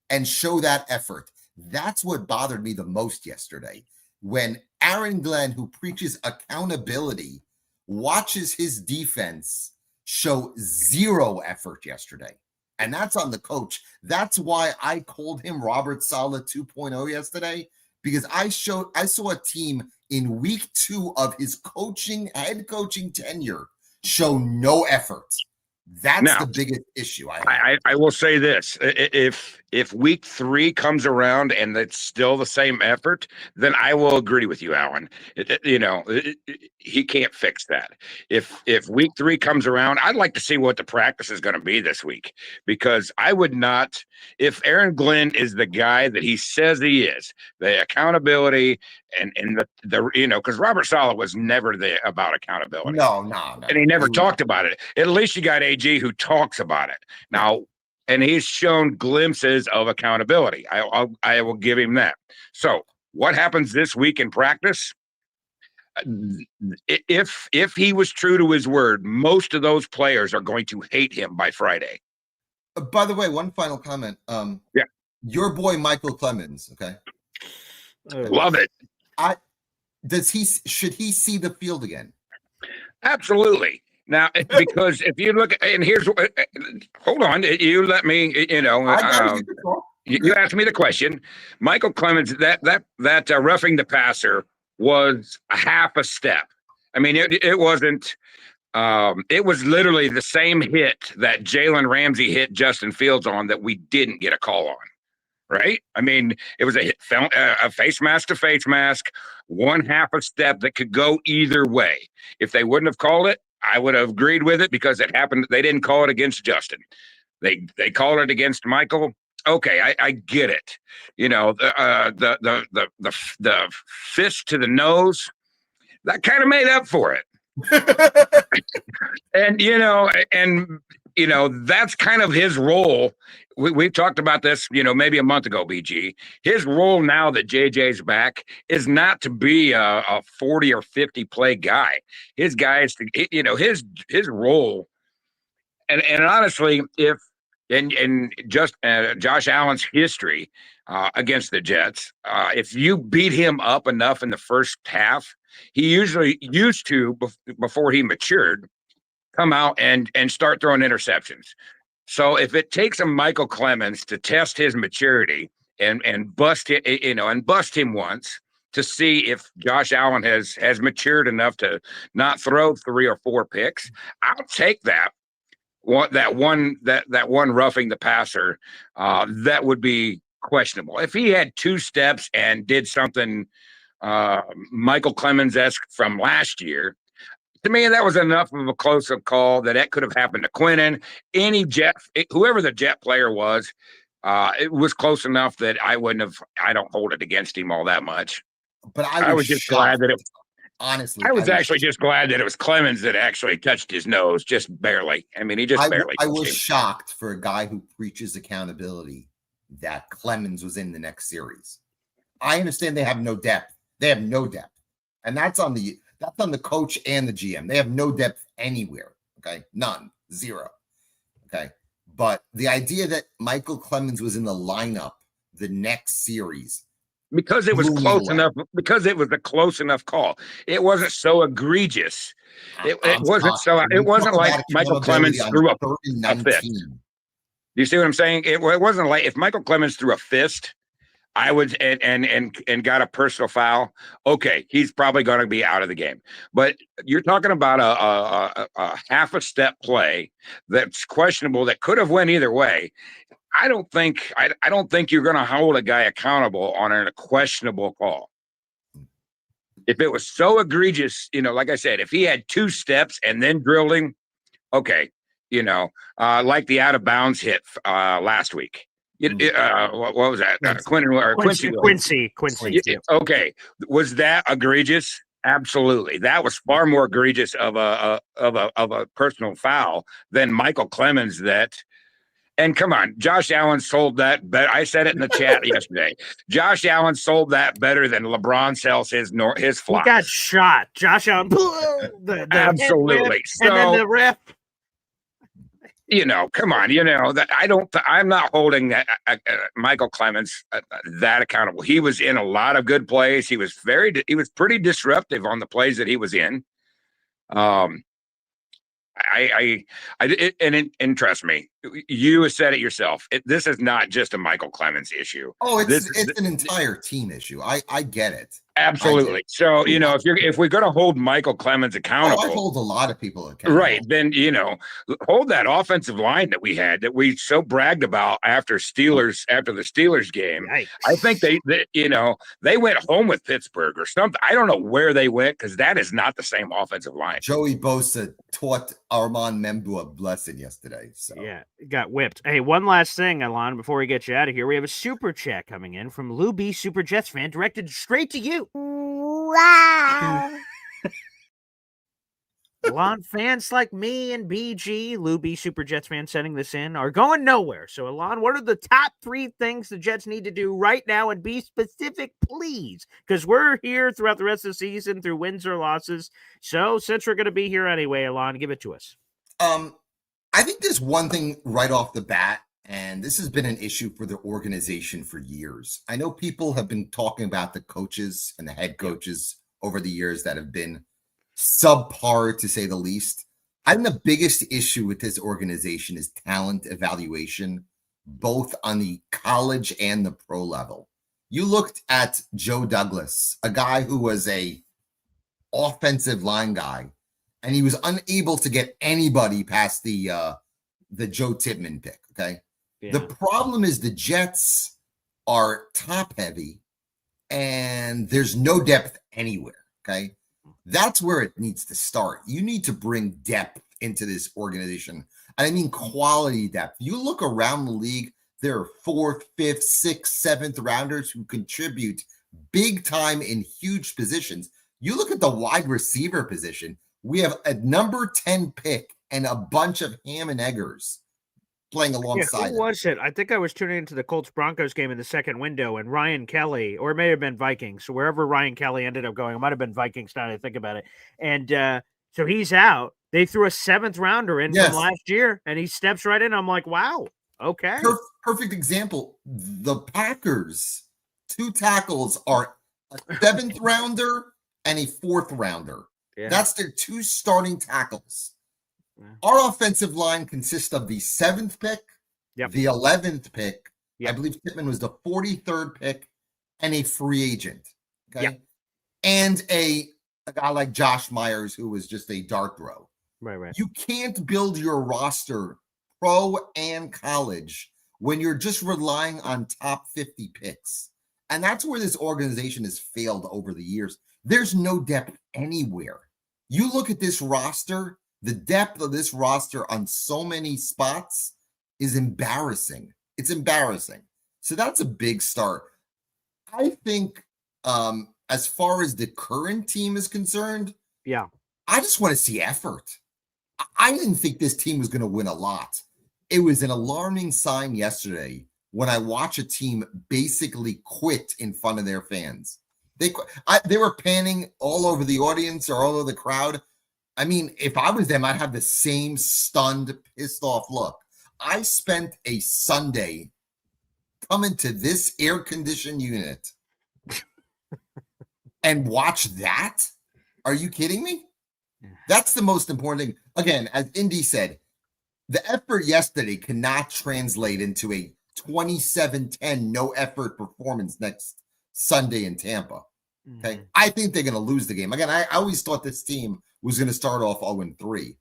and show that effort." That's what bothered me the most yesterday. When Aaron Glenn, who preaches accountability, watches his defense show zero effort yesterday. And that's on the coach. That's why I called him Robert Saleh 2.0 yesterday, because I saw a team in week 2 of his head coaching tenure show no effort. That's Now, the biggest issue I have. I will say this: if week 3 comes around and it's still the same effort, then I will agree with you, Alan. He can't fix that. If week 3 comes around, I'd like to see what the practice is going to be this week, because I would not. If Aaron Glenn is the guy that he says he is, the accountability and the because Robert Saleh was never there about accountability. No. And he never talked about it. At least you got AG who talks about it now, and he's shown glimpses of accountability. I will give him that. So what happens this week in practice? If he was true to his word, most of those players are going to hate him by Friday. By the way, one final comment. Yeah. Your boy Michael Clemens, okay? Love it. Should he see the field again? Absolutely. Now, because if you look, and here's, hold on, you let me, you asked me the question. Michael Clemens, that roughing the passer was a half a step. I mean, it wasn't. It was literally the same hit that Jalen Ramsey hit Justin Fields on that we didn't get a call on. Right? I mean, it was a face mask to face mask, one half a step that could go either way. If they wouldn't have called it, I would have agreed with it, because it happened. They didn't call it against Justin. They called it against Michael. Okay, I get it. The fist to the nose, that kind of made up for it. And that's kind of his role. We've talked about this, maybe a month ago, BG. His role now that JJ's back is not to be a 40 or 50 play guy. His guy is to, his role. And honestly, Josh Allen's history against the Jets, if you beat him up enough in the first half, he usually used to, before he matured, come out and start throwing interceptions. So if it takes a Michael Clemens to test his maturity and bust him once to see if Josh Allen has matured enough to not throw 3 or 4 picks, I'll take that. That one roughing the passer, that would be questionable. If he had 2 steps and did something Michael Clemens-esque from last year, to me, that was enough of a close-up call that it could have happened to Quinnen. Whoever the Jet player was, it was close enough that I don't hold it against him all that much. But I was just glad that honestly, I was actually just glad that it was Clemens that actually touched his nose, just barely. I mean, he just barely. I was shocked for a guy who preaches accountability that Clemens was in the next series. I understand they have no depth. And that's on the coach and the GM. They have no depth anywhere. Okay. None. 0. Okay. But the idea that Michael Clemens was in the lineup the next series, because it was close enough, because it was a close enough call. It wasn't so egregious. It wasn't like Michael Clemens threw a fist. Do you see what I'm saying? It wasn't like if Michael Clemens threw a fist, I would and got a personal foul. Okay, he's probably going to be out of the game. But you're talking about a half a step play that's questionable that could have went either way. I don't think you're going to hold a guy accountable on a questionable call. If it was so egregious, like I said, if he had 2 steps and then drilled him, okay, like the out of bounds hit last week. What was that? Quincy. Okay, was that egregious? Absolutely. That was far more egregious of a personal foul than Michael Clemens. And come on, Josh Allen sold that better. I said it in the chat yesterday. Josh Allen sold that better than LeBron sells his flop. He got shot. Josh Allen. Absolutely. And then the ref. Come on. I'm not holding that Michael Clemens that accountable. He was in a lot of good plays. He was pretty disruptive on the plays that he was in. And trust me, you said it yourself. This is not just a Michael Clemens issue. Oh, This it's an entire team issue. I get it. absolutely. So if we're going to hold Michael Clemens I accountable, hold a lot of people accountable. right? Then hold that offensive line that we had that we so bragged about after the Steelers game. Yikes. I think they went home with Pittsburgh or something. I don't know where they went because that is not the same offensive line. Joey Bosa taught Armand Membu a blessing yesterday. So Yeah, got whipped. Hey, one last thing, Alon, before we get you out of here. We have a super chat coming in from Lou B, Super Jets fan, directed straight to you. Wow. Alon, fans like me and BG, Lou B, Super Jets fan, sending this in, are going nowhere. So, Alon, what are the top 3 things the Jets need to do right now? And be specific, please, because we're here throughout the rest of the season through wins or losses. So, since we're going to be here anyway, Alon, give it to us. I think there's one thing right off the bat, and this has been an issue for the organization for years. I know people have been talking about the coaches and the head coaches over the years that have been subpar, to say the least. I think the biggest issue with this organization is talent evaluation, both on the college and the pro level. You looked at Joe Douglas, a guy who was a offensive line guy, and he was unable to get anybody past the Joe Tippmann pick. Okay. Yeah. The problem is the Jets are top heavy and there's no depth anywhere. Okay. That's where it needs to start. You need to bring depth into this organization. And I mean quality depth. You look around the league, there are 4th, 5th, 6th, 7th rounders who contribute big time in huge positions. You look at the wide receiver position, we have a number 10 pick and a bunch of ham and eggers playing alongside. Who was it? I think I was tuning into the Colts-Broncos game in the second window, and Ryan Kelly, or it may have been Vikings, so wherever Ryan Kelly ended up going, it might have been Vikings now that I think about it. And so he's out. They threw a 7th rounder in from last year, and he steps right in. I'm like, wow, okay. Perfect example. The Packers, 2 tackles are a 7th rounder and a 4th rounder. Yeah. That's their 2 starting tackles. Yeah. Our offensive line consists of the 7th pick, the 11th pick. I believe Tippmann was the 43rd pick, and a free agent. Okay. And a guy like Josh Myers, who was just a dart throw. Right. You can't build your roster, pro and college, when you're just relying on top 50 picks. And that's where this organization has failed over the years. There's no depth anywhere. You look at this roster, the depth of this roster on so many spots is embarrassing. It's embarrassing. So that's a big start. I think as far as the current team is concerned, I just want to see effort. I didn't think this team was going to win a lot. It was an alarming sign yesterday when I watch a team basically quit in front of their fans. They were panning all over the audience or all over the crowd. I mean, if I was them, I'd have the same stunned, pissed off look. I spent a Sunday coming to this air-conditioned unit and watch that? Are you kidding me? That's the most important thing. Again, as Indy said, the effort yesterday cannot translate into a 27-10 no-effort performance next Sunday in Tampa. Okay, I think they're going to lose the game. Again, I always thought this team was going to start off 0-3.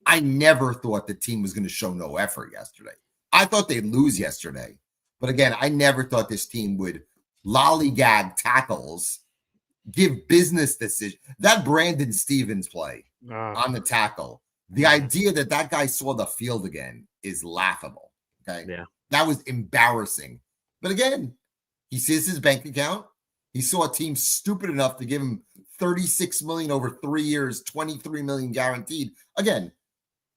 I never thought the team was going to show no effort yesterday. I thought they'd lose yesterday. But again, I never thought this team would lollygag tackles, give business decisions. That Brandon Stevens play on the tackle, the idea that that guy saw the field again is laughable. Okay, that was embarrassing. But again, he sees his bank account. He saw a team stupid enough to give him $36 million over 3 years, $23 million guaranteed. Again,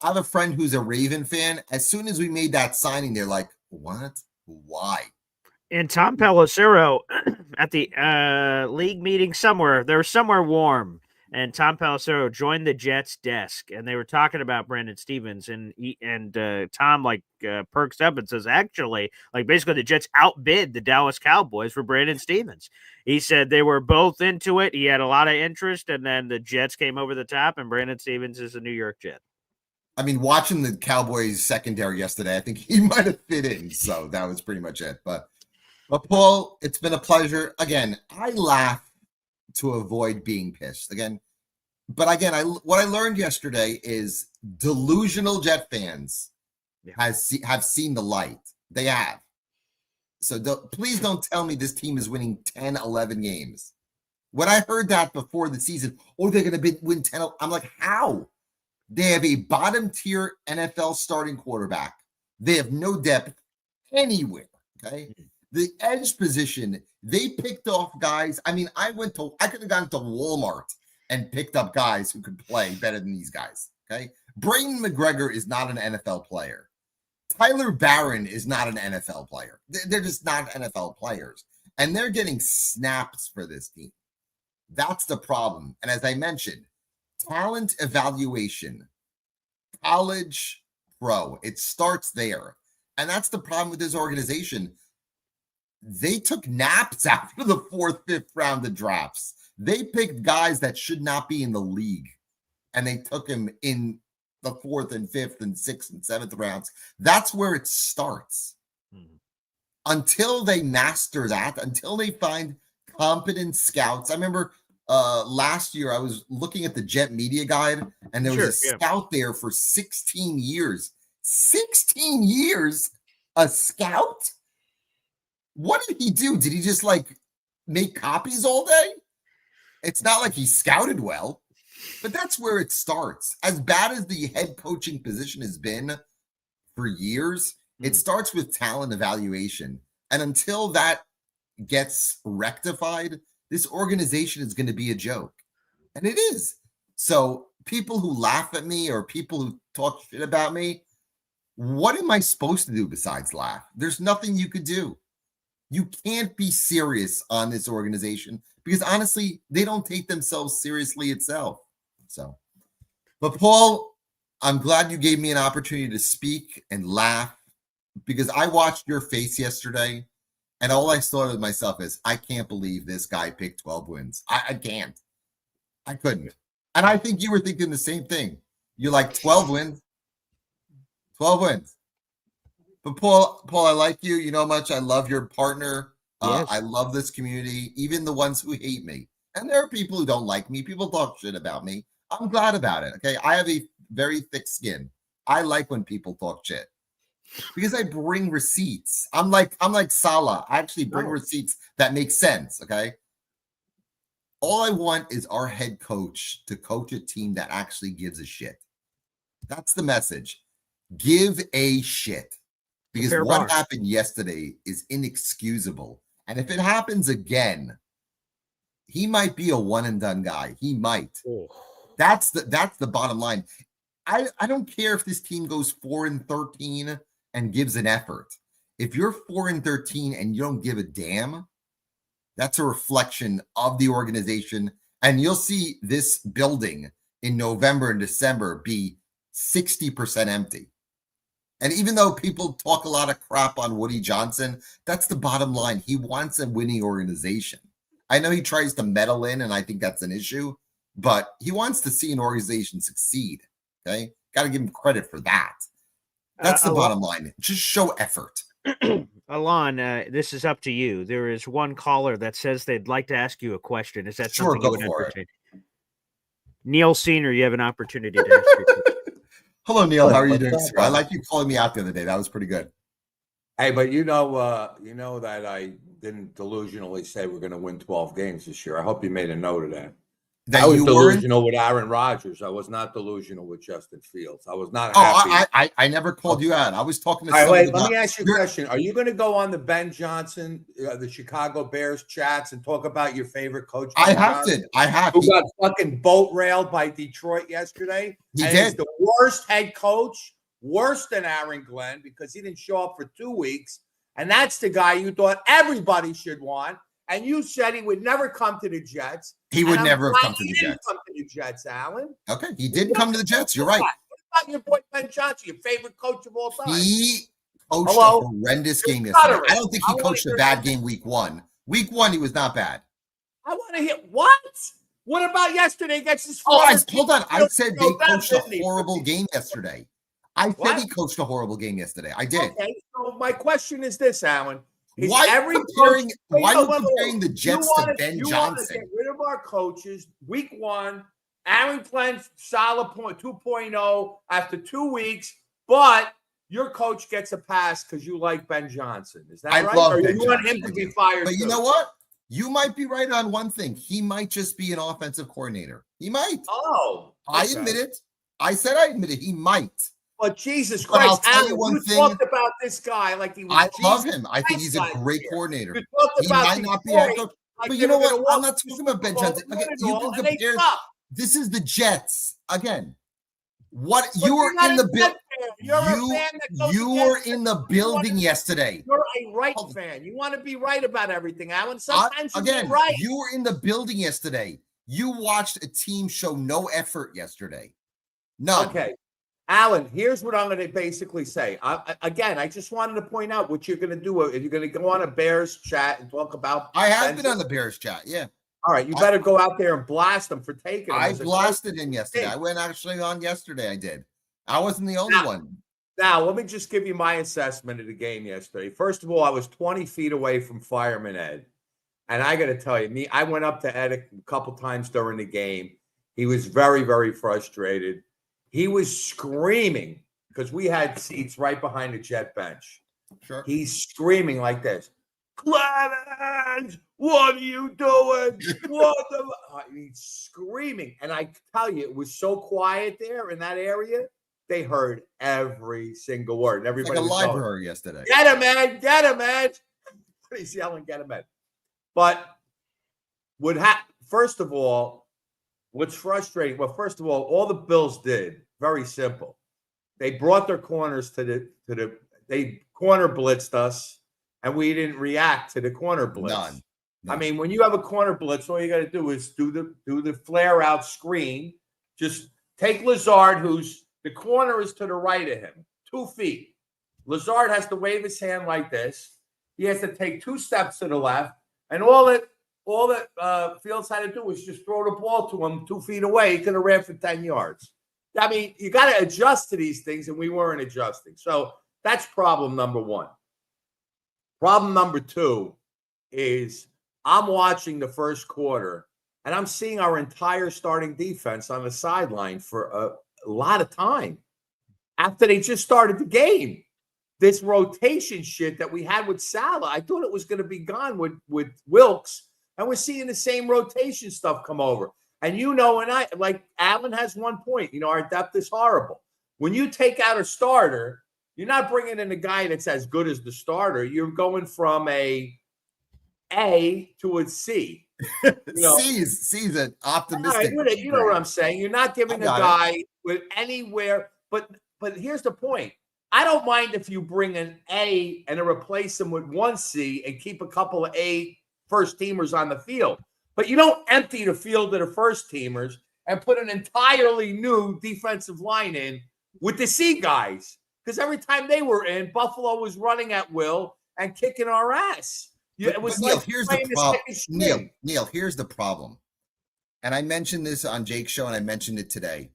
I have a friend who's a Raven fan. As soon as we made that signing, they're like, what? Why? And Tom Pelissero at the league meeting somewhere, they were somewhere warm, and Tom Pelissero joined the Jets desk, and they were talking about Brandon Stevens, and Tom perks up and says, actually, basically the Jets outbid the Dallas Cowboys for Brandon Stevens. He said they were both into it. He had a lot of interest, and then the Jets came over the top, and Brandon Stevens is a New York Jet. I mean, watching the Cowboys secondary yesterday, I think he might have fit in. So that was pretty much it. But Paul, it's been a pleasure. Again, I laugh to avoid being pissed. But again, what I learned yesterday is delusional Jet fans have seen the light. They have. So please don't tell me this team is winning 10, 11 games. When I heard that before the season, they're going to win 10, I'm like, how? They have a bottom tier NFL starting quarterback. They have no depth anywhere. Okay. The edge position, they picked off guys. I mean, I could have gone to Walmart and picked up guys who could play better than these guys. Okay. Brayden McGregor is not an NFL player. Tyler Barron is not an NFL player. They're just not NFL players. And they're getting snaps for this team. That's the problem. And as I mentioned, talent evaluation, college, pro, it starts there. And that's the problem with this organization. They took naps after the 4th, 5th round of drafts. They picked guys that should not be in the league. And they took him in the 4th and 5th and 6th and 7th rounds. That's where it starts. Until they master that, until they find competent scouts. I remember last year I was looking at the Jet Media Guide, and there was a scout there for 16 years. 16 years? A scout? What did he do? Did he just make copies all day? It's not like he scouted well. But that's where it starts. As bad as the head coaching position has been for years, it starts with talent evaluation. And until that gets rectified, this organization is going to be a joke. And it is. So people who laugh at me or people who talk shit about me, what am I supposed to do besides laugh? There's nothing you could do. You can't be serious on this organization because honestly, they don't take themselves seriously itself. So, but Paul, I'm glad you gave me an opportunity to speak and laugh because I watched your face yesterday and all I thought of myself is, I can't believe this guy picked 12 wins. I can't. I couldn't. And I think you were thinking the same thing. You're like 12 wins. 12 wins. But Paul, I like you. You know how much I love your partner. Yes. I love this community, even the ones who hate me. And there are people who don't like me. People talk shit about me. I'm glad about it. Okay. I have a very thick skin. I like when people talk shit because I bring receipts. I'm like Salah. I actually bring receipts that make sense. Okay. All I want is our head coach to coach a team that actually gives a shit. That's the message. Give a shit. Because what happened yesterday is inexcusable. And if it happens again, he might be a one and done guy. He might. That's the bottom line. I don't care if this team goes 4-13 and gives an effort. If you're 4-13 and you don't give a damn, that's a reflection of the organization. And you'll see this building in November and December be 60% empty. And even though people talk a lot of crap on Woody Johnson, that's the bottom line. He wants a winning organization. I know he tries to meddle in, and I think that's an issue, but he wants to see an organization succeed. Okay. Got to give him credit for that. That's the bottom line. Just show effort. Alon, this is up to you. There is one caller that says they'd like to ask you a question. Is that Sure, something go you would for entertain? Neil Senior, you have an opportunity to ask your question. Hello, Neil. How are you doing, sir? I like you calling me out the other day. That was pretty good. Hey, but you know that I didn't delusionally say we're going to win 12 games this year. I hope you made a note of that. I was delusional with Aaron Rodgers. I was not delusional with Justin Fields. I was not happy. I never called you out. I was talking to somebody. Let me ask you a question. Are you going to go on the Ben Johnson, the Chicago Bears chats and talk about your favorite coach? I have to. Who got fucking boat railed by Detroit yesterday? He did. He's the worst head coach, worse than Aaron Glenn, because he didn't show up for 2 weeks. And that's the guy you thought everybody should want. And you said he would never come to the Jets. He would never have come to the Jets. He didn't come to the Jets, Alan. Okay, he didn't come to the Jets. You're right. What about your boy Ben Johnson, your favorite coach of all time? He coached a horrendous game yesterday. I don't think he coached a bad game week one. Week one, he was not bad. I want to hear what? What about yesterday against his Oh, former hold on. I said they coached a didn't he? horrible game yesterday. I said What? he coached a horrible game yesterday. I did. Okay, so my question is this, Alan. Is Why every are you comparing, coach, why are you wait, comparing the Jets to Ben you want to Johnson? get rid of our coaches week 1, Aaron Clent, solid point 2.0 after 2 weeks, but your coach gets a pass because you like Ben Johnson. Is that I right? love Or Ben you want Johnson, him to I be do. fired But you too? know what? You might be right on one thing. He might just be an offensive coordinator. He might. Oh, I okay. admit it. I said I admit it. He might. But Jesus But I'll Christ, tell you Alan, one you thing. talked about this guy like he was I love Jesus him. I think he's a Christ great last year. coordinator. You talked He about might not be head Detroit coach. like But they you know were gonna what? I'm walk not to the talking about Ben Super Bowl Johnson. and Again, win it you all, can and they compare. suck. This is the Jets. Again, what But you were you're not in a the Jet building. fan. You're a fan that goes You were against in it. the building You yesterday. You're a right Hold on. fan. You want to be right about everything, Alan. Sometimes you get Again, right. you were in the building yesterday. You watched a team show no effort yesterday. None. Okay. Alan, here's what I'm going to basically say. I just wanted to point out what you're going to do. If you're going to go on a Bears chat and talk about I have been on the Bears chat. Yeah. All right, you better go out there and blast them for taking them. I blasted him yesterday. I went actually on yesterday. I did. I wasn't the only one. Now, let me just give you my assessment of the game yesterday. First of all, I was 20 feet away from Fireman Ed. And I got to tell you, I went up to Ed a couple times during the game. He was very, very frustrated. He was screaming because we had seats right behind the Jet bench. Sure. He's screaming like this. Clemens, what are you doing? What the? He's screaming. And I tell you, it was so quiet there in that area. They heard every single word. And everybody Like a was library going, yesterday. Get him, Ed. Get him, Ed. He's yelling, get him, Ed. But first of all, what's frustrating? Well, first of all the Bills did, very simple. They brought their corners they corner blitzed us, and we didn't react to the corner blitz. None. I mean, when you have a corner blitz, all you got to do is do the flare out screen. Just take Lazard, who's the corner is to the right of him, 2 feet. Lazard has to wave his hand like this. He has to take 2 steps to the left, and all that Fields had to do was just throw the ball to him 2 feet away. He could have ran for 10 yards. I mean, you got to adjust to these things, and we weren't adjusting. So that's problem number 1. Problem number 2 is I'm watching the first quarter, and I'm seeing our entire starting defense on the sideline for a lot of time after they just started the game. This rotation shit that we had with Salah, I thought it was going to be gone with Wilkes, and we're seeing the same rotation stuff come over. And Allen has one point. Our depth is horrible. When you take out a starter, you're not bringing in a guy that's as good as the starter. You're going from a to a C. C's an optimistic. You know what I'm saying. You're not giving a guy with anywhere. But here's the point. I don't mind if you bring an A and replace him with 1 C and keep a couple of A first teamers on the field. But you don't empty the field of the first teamers and put an entirely new defensive line in with the C guys. Because every time they were in, Buffalo was running at will and kicking our ass. It was Neil, like here's the problem. Neil, here's the problem. And I mentioned this on Jake's show, and I mentioned it today.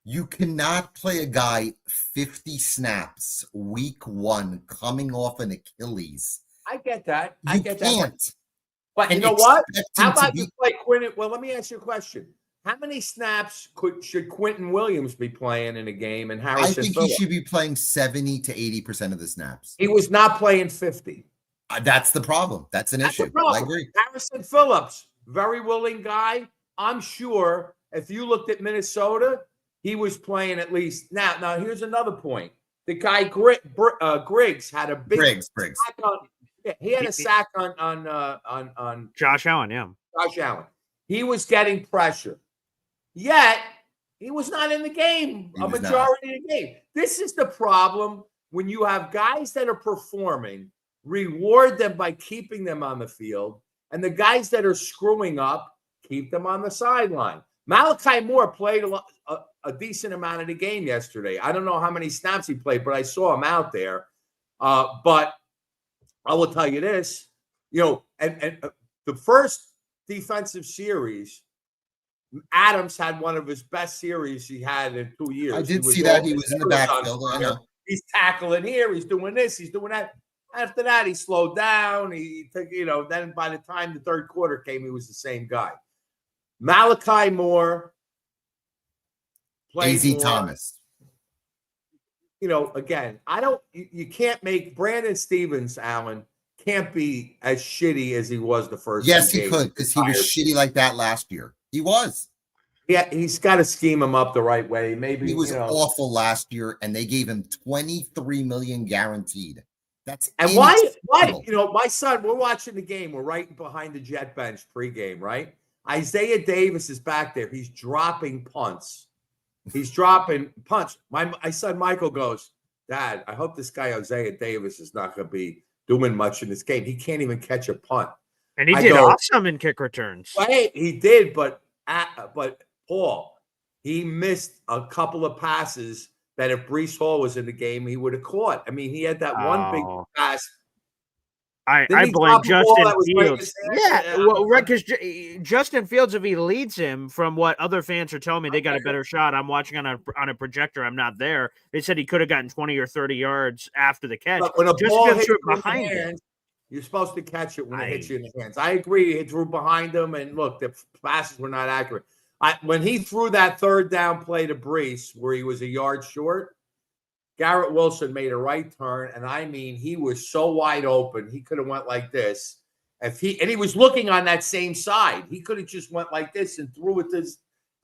You cannot play a guy 50 snaps week 1 coming off an Achilles. I get that. You can't. But you know what? How about you play Quentin? Well, let me ask you a question. How many snaps should Quentin Williams be playing in a game? And Harrison I think Phillips? he should be playing 70 to 80% of the snaps. He was not playing 50. That's the problem. That's an issue. I agree. Harrison Phillips, very willing guy. I'm sure if you looked at Minnesota, he was playing at least. Now here's another point. The guy Griggs had a big Briggs. He had a sack on Josh Allen. Yeah, Josh Allen. He was getting pressure, yet he was not in the game a majority of the game. This is the problem when you have guys that are performing. Reward them by keeping them on the field, and the guys that are screwing up, keep them on the sideline. Malachi Moore played a decent amount of the game yesterday. I don't know how many snaps he played, but I saw him out there. But I will tell you this, and the first defensive series, Adams had one of his best series he had in 2 years. I did see that. He was in the backfield. I know. He's tackling here. He's doing this. He's doing that. After that, he slowed down. Then by the time the third quarter came, he was the same guy. Malachi Moore played AZ Thomas. Again, you can't make Brandon Stevens, Allen, can't be as shitty as he was the first. Yes, he could, because he was shitty like that last year. He was. Yeah, he's got to scheme him up the right way. Maybe he was awful last year, and they gave him $23 million guaranteed. That's and why? My son, we're watching the game. We're right behind the Jet bench pregame, right? Isaiah Davis is back there. He's dropping punts. My son Michael goes, Dad, I hope this guy Isaiah Davis is not going to be doing much in this game. He can't even catch a punt. And he did awesome in kick returns. Well, hey, he did, but Paul, he missed a couple of passes that if Breece Hall was in the game, he would have caught. I mean, he had that one big pass. I blame Justin Fields. Yeah, well, right, because Justin Fields, if he leads him, from what other fans are telling me, they got a better shot. I'm watching on a projector. I'm not there. They said he could have gotten 20 or 30 yards after the catch. But when a ball hits you in the hands, you're supposed to catch it when it hits you in the hands. I agree. He threw behind him, and look, the passes were not accurate. When he threw that third down play to Breece, where he was a yard short, Garrett Wilson made a right turn, and I mean, he was so wide open. He could have went like this. And he was looking on that same side. He could have just went like this and threw it to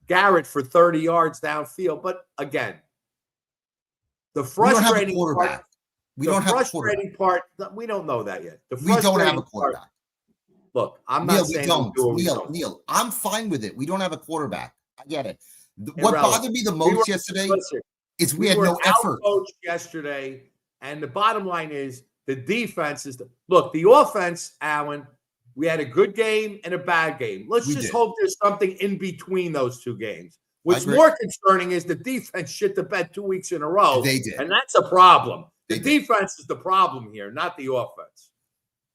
Garrett for 30 yards downfield. But again, the frustrating part. We don't have a quarterback. We don't know that yet. We don't have a quarterback. Look, I'm not saying Neil, I'm fine with it. We don't have a quarterback. I get it. What bothered me the most yesterday is we had no effort. Coached yesterday, and the bottom line is the defense is the offense, Allen. We had a good game and a bad game. Let's just hope there's something in between those two games. What's more concerning is the defense shit the bed 2 weeks in a row. They did, and that's a problem. The defense is the problem here, not the offense.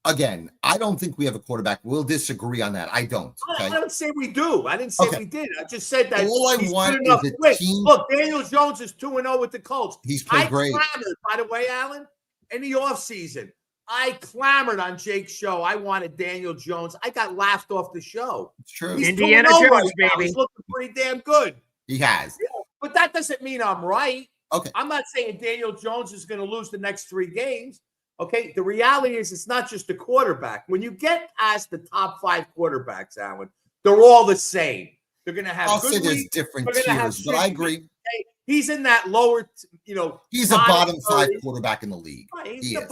Again, I don't think we have a quarterback. We'll disagree on that. I don't. Okay? I don't say we do. I didn't say we did. I just said that. All I want is a team. Look, Daniel Jones is 2-0 with the Colts. He's played great. Clamored, by the way, Allen, in the offseason, I clamored on Jake's show. I wanted Daniel Jones. I got laughed off the show. It's true. He's Indiana Jones, right baby. Now. He's looking pretty damn good. He has. Yeah, but that doesn't mean I'm right. Okay. I'm not saying Daniel Jones is going to lose the next 3 games. Okay, the reality is it's not just the quarterback. When you get past the top 5 quarterbacks, Allen, they're all the same. They're going to have. I'll say there's different tiers, but I agree. He's in that lower, He's a bottom 5 quarterback in the league. Right, he's the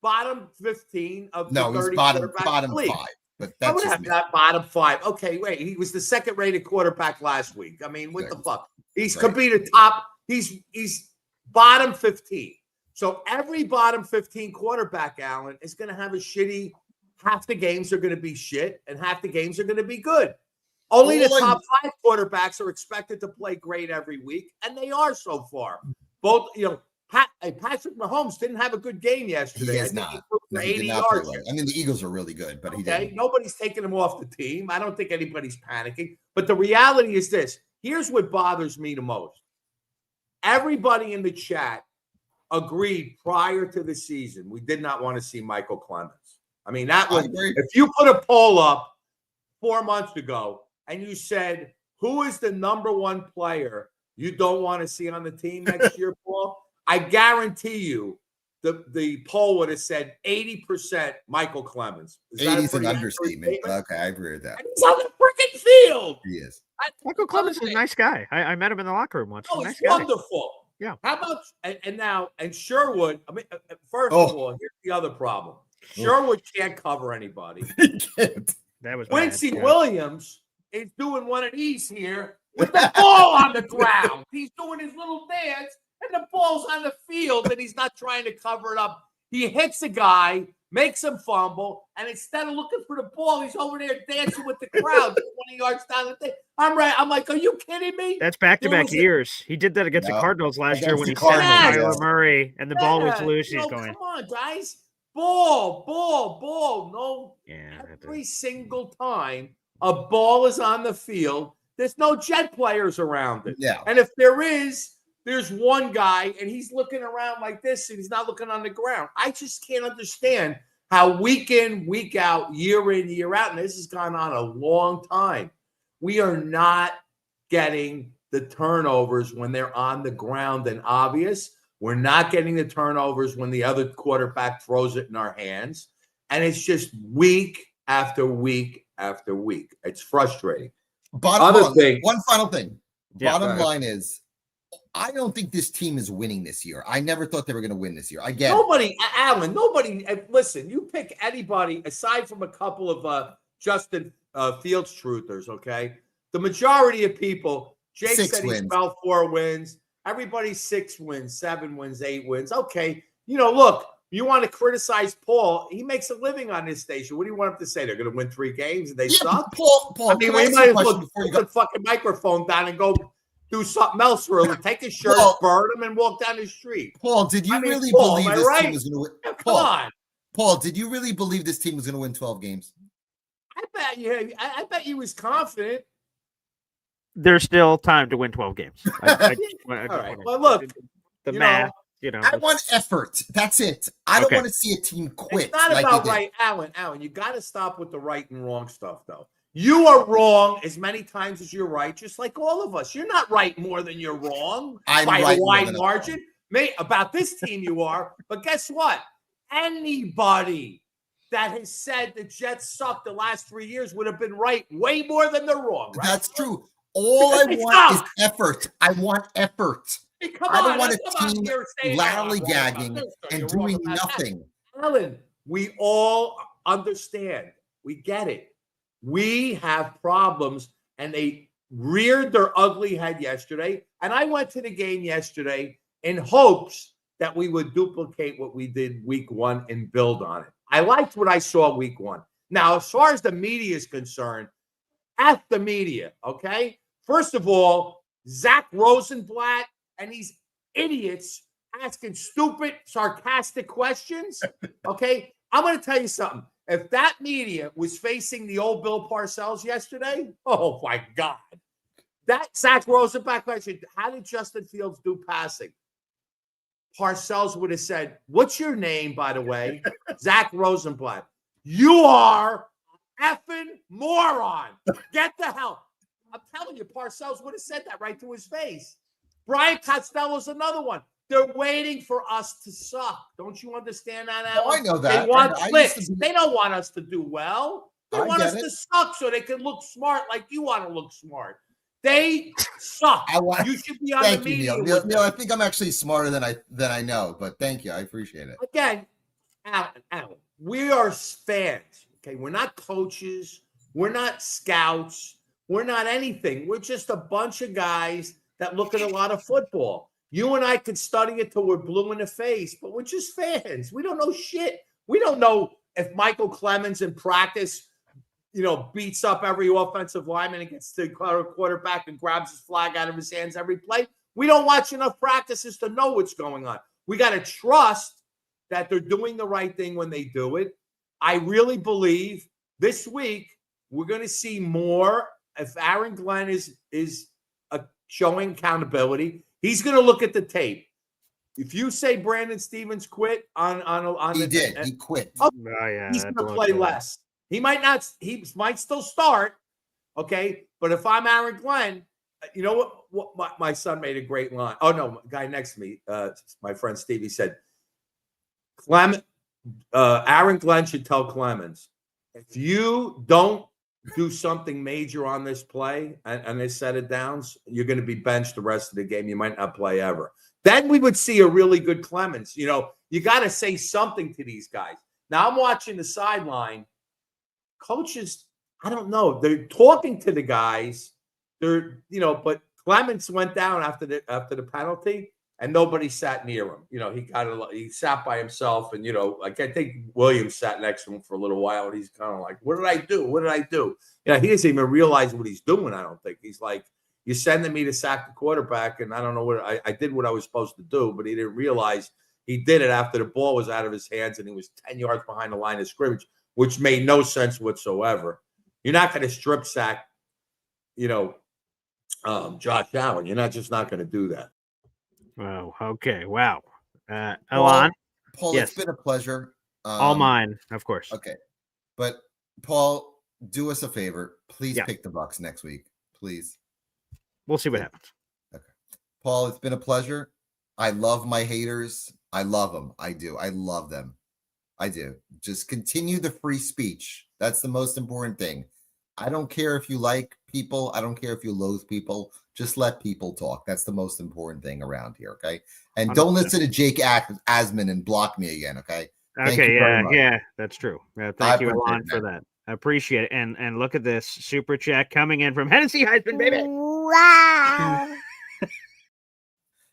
bottom 15 of the 30 he's bottom 5. But that's I would have that bottom 5. Okay, wait. He was the second-rated quarterback last week. I mean, what the fuck? Could be the top. He's bottom 15. So every bottom 15 quarterback, Allen, is going to have a shitty. Half the games are going to be shit, and half the games are going to be good. Only the top 5 quarterbacks are expected to play great every week, and they are so far. Both, Patrick Mahomes didn't have a good game yesterday. He has not. For 80 yards. I mean, the Eagles are really good, but he didn't. Nobody's taking him off the team. I don't think anybody's panicking. But the reality is this. Here's what bothers me the most. Everybody in the chat agreed prior to the season we did not want to see Michael Clemens. I mean, that was if you put a poll up 4 months ago and you said, who is the number 1 player you don't want to see on the team next year, Paul? I guarantee you the poll would have said 80% Michael Clemens. 80 is an understatement. Okay, I agree with that. And he's on the freaking field. He is. Michael Clemens is a nice guy. I met him in the locker room once. Oh, nice he's guy. wonderful. Yeah. How about and Sherwood? I mean, first of all, here's the other problem. Sherwood can't cover anybody. He can't. That was Quincy Williams is doing one of these here with the ball on the ground. He's doing his little dance, and the ball's on the field, and he's not trying to cover it up. He hits a guy, makes him fumble, and instead of looking for the ball, he's over there dancing with the crowd 20 yards down the thing. I'm right. I'm like, are you kidding me? That's back-to-back years. He did that against the Cardinals last year when he sent Kyler Murray, and the ball was loose. He's going, come on, guys. Ball. No. Yeah. Every single time a ball is on the field, There's no Jet players around it. Yeah. And if there is, there's one guy, and he's looking around like this, and he's not looking on the ground. I just can't understand how week in, week out, year in, year out, and this has gone on a long time. We are not getting the turnovers when they're on the ground and obvious. We're not getting the turnovers when the other quarterback throws it in our hands. And it's just week after week after week. It's frustrating. One final thing. Yeah, Bottom line is, I don't think this team is winning this year. I never thought they were going to win this year. I get Allen, listen, you pick anybody aside from a couple of Justin Fields truthers, okay? The majority of people, Jake said he spelled 4 wins. Everybody's 6 wins, 7 wins, 8 wins. Okay. Look, you want to criticize Paul. He makes a living on this station. What do you want him to say? They're going to win 3 games and they suck? Paul, I mean, we might as well put the fucking microphone down and go do something else for him. Take his shirt, burn him, and walk down the street. Paul, did you really believe this team was going to win? Yeah, come on. Paul, did you really believe this team was going to win 12 games? I bet you was confident. There's still time to win 12 games. All right. Well, look, the math. I want effort. That's it. I don't want to see a team quit. It's not about right, Allen. You got to stop with the right and wrong stuff, though. You are wrong as many times as you're right, just like all of us. You're not right more than you're wrong by a wide margin. About this team you are, but guess what? Anybody that has said the Jets sucked the last 3 years would have been right way more than they're wrong. Right? That's true. All I want is effort. I want effort. Hey, I don't want a team lollygagging and doing nothing. Allen, we all understand. We get it. We have problems, and they reared their ugly head yesterday. And I went to the game yesterday in hopes that we would duplicate what we did week 1 and build on it. I liked what I saw week 1. Now, as far as the media is concerned, F the media, okay? First of all, Zach Rosenblatt and these idiots asking stupid, sarcastic questions, okay? I'm going to tell you something. If that media was facing the old Bill Parcells yesterday, oh, my God. That Zach Rosenblatt question, how did Justin Fields do passing? Parcells would have said, what's your name, by the way? Zach Rosenblatt. You are an effing moron. Get the hell. I'm telling you, Parcells would have said that right to his face. Brian Costello's another one. They're waiting for us to suck. Don't you understand that, Alan? Oh, I know that. They want clicks. They don't want us to do well. They want us to suck so they can look smart like you want to look smart. They suck. You should be on the media. Neil, I think I'm actually smarter than I know, but thank you. I appreciate it. Again, Alan, we are fans. Okay, we're not coaches. We're not scouts. We're not anything. We're just a bunch of guys that look at a lot of football. You and I could study it till we're blue in the face, but we're just fans. We don't know shit. We don't know if Michael Clemens in practice, beats up every offensive lineman and gets to the quarterback and grabs his flag out of his hands every play. We don't watch enough practices to know what's going on. We got to trust that they're doing the right thing when they do it. I really believe this week we're going to see more. If Aaron Glenn is showing accountability, he's going to look at the tape. If you say Brandon Stevens quit he quit. He's going to play less. He might not. He might still start. Okay, but if I'm Aaron Glenn, you know what my son made a great line. Oh no, guy next to me, my friend Stevie said, Aaron Glenn should tell Clemens, if you don't do something major on this play and they set it down, you're going to be benched the rest of the game. You might not play ever. Then we would see a really good Clemens. You got to say something to these guys. Now I'm watching the sideline. Coaches, I don't know. They're talking to the guys. But Clemens went down after the penalty, and nobody sat near him. He sat by himself, and I think Williams sat next to him for a little while, and he's kind of like, "What did I do? What did I do?" He doesn't even realize what he's doing. I don't think he's like, "You're sending me to sack the quarterback," and I don't know what I did what I was supposed to do, but he didn't realize he did it after the ball was out of his hands and he was 10 yards behind the line of scrimmage, which made no sense whatsoever. You're not going to strip sack, Josh Allen. You're not going to do that. Oh, okay. Wow. Alon? Paul, yes. It's been a pleasure. All mine, of course. Okay. But, Paul, do us a favor. Please Yeah. pick the Bucks next week. Please. We'll see what happens. Okay. Paul, it's been a pleasure. I love my haters. I love them. I do. I love them. I do. Just continue the free speech. That's the most important thing. I don't care if you like people. I don't care if you loathe people. Just let people talk. That's the most important thing around here. Okay. And 100%. don't listen to Jake Asman and block me again. Okay. Okay. Yeah, that's true. Thank you, Alon, for that. I appreciate it. And look at this super chat coming in from Hennessy Heisman, baby. Wow.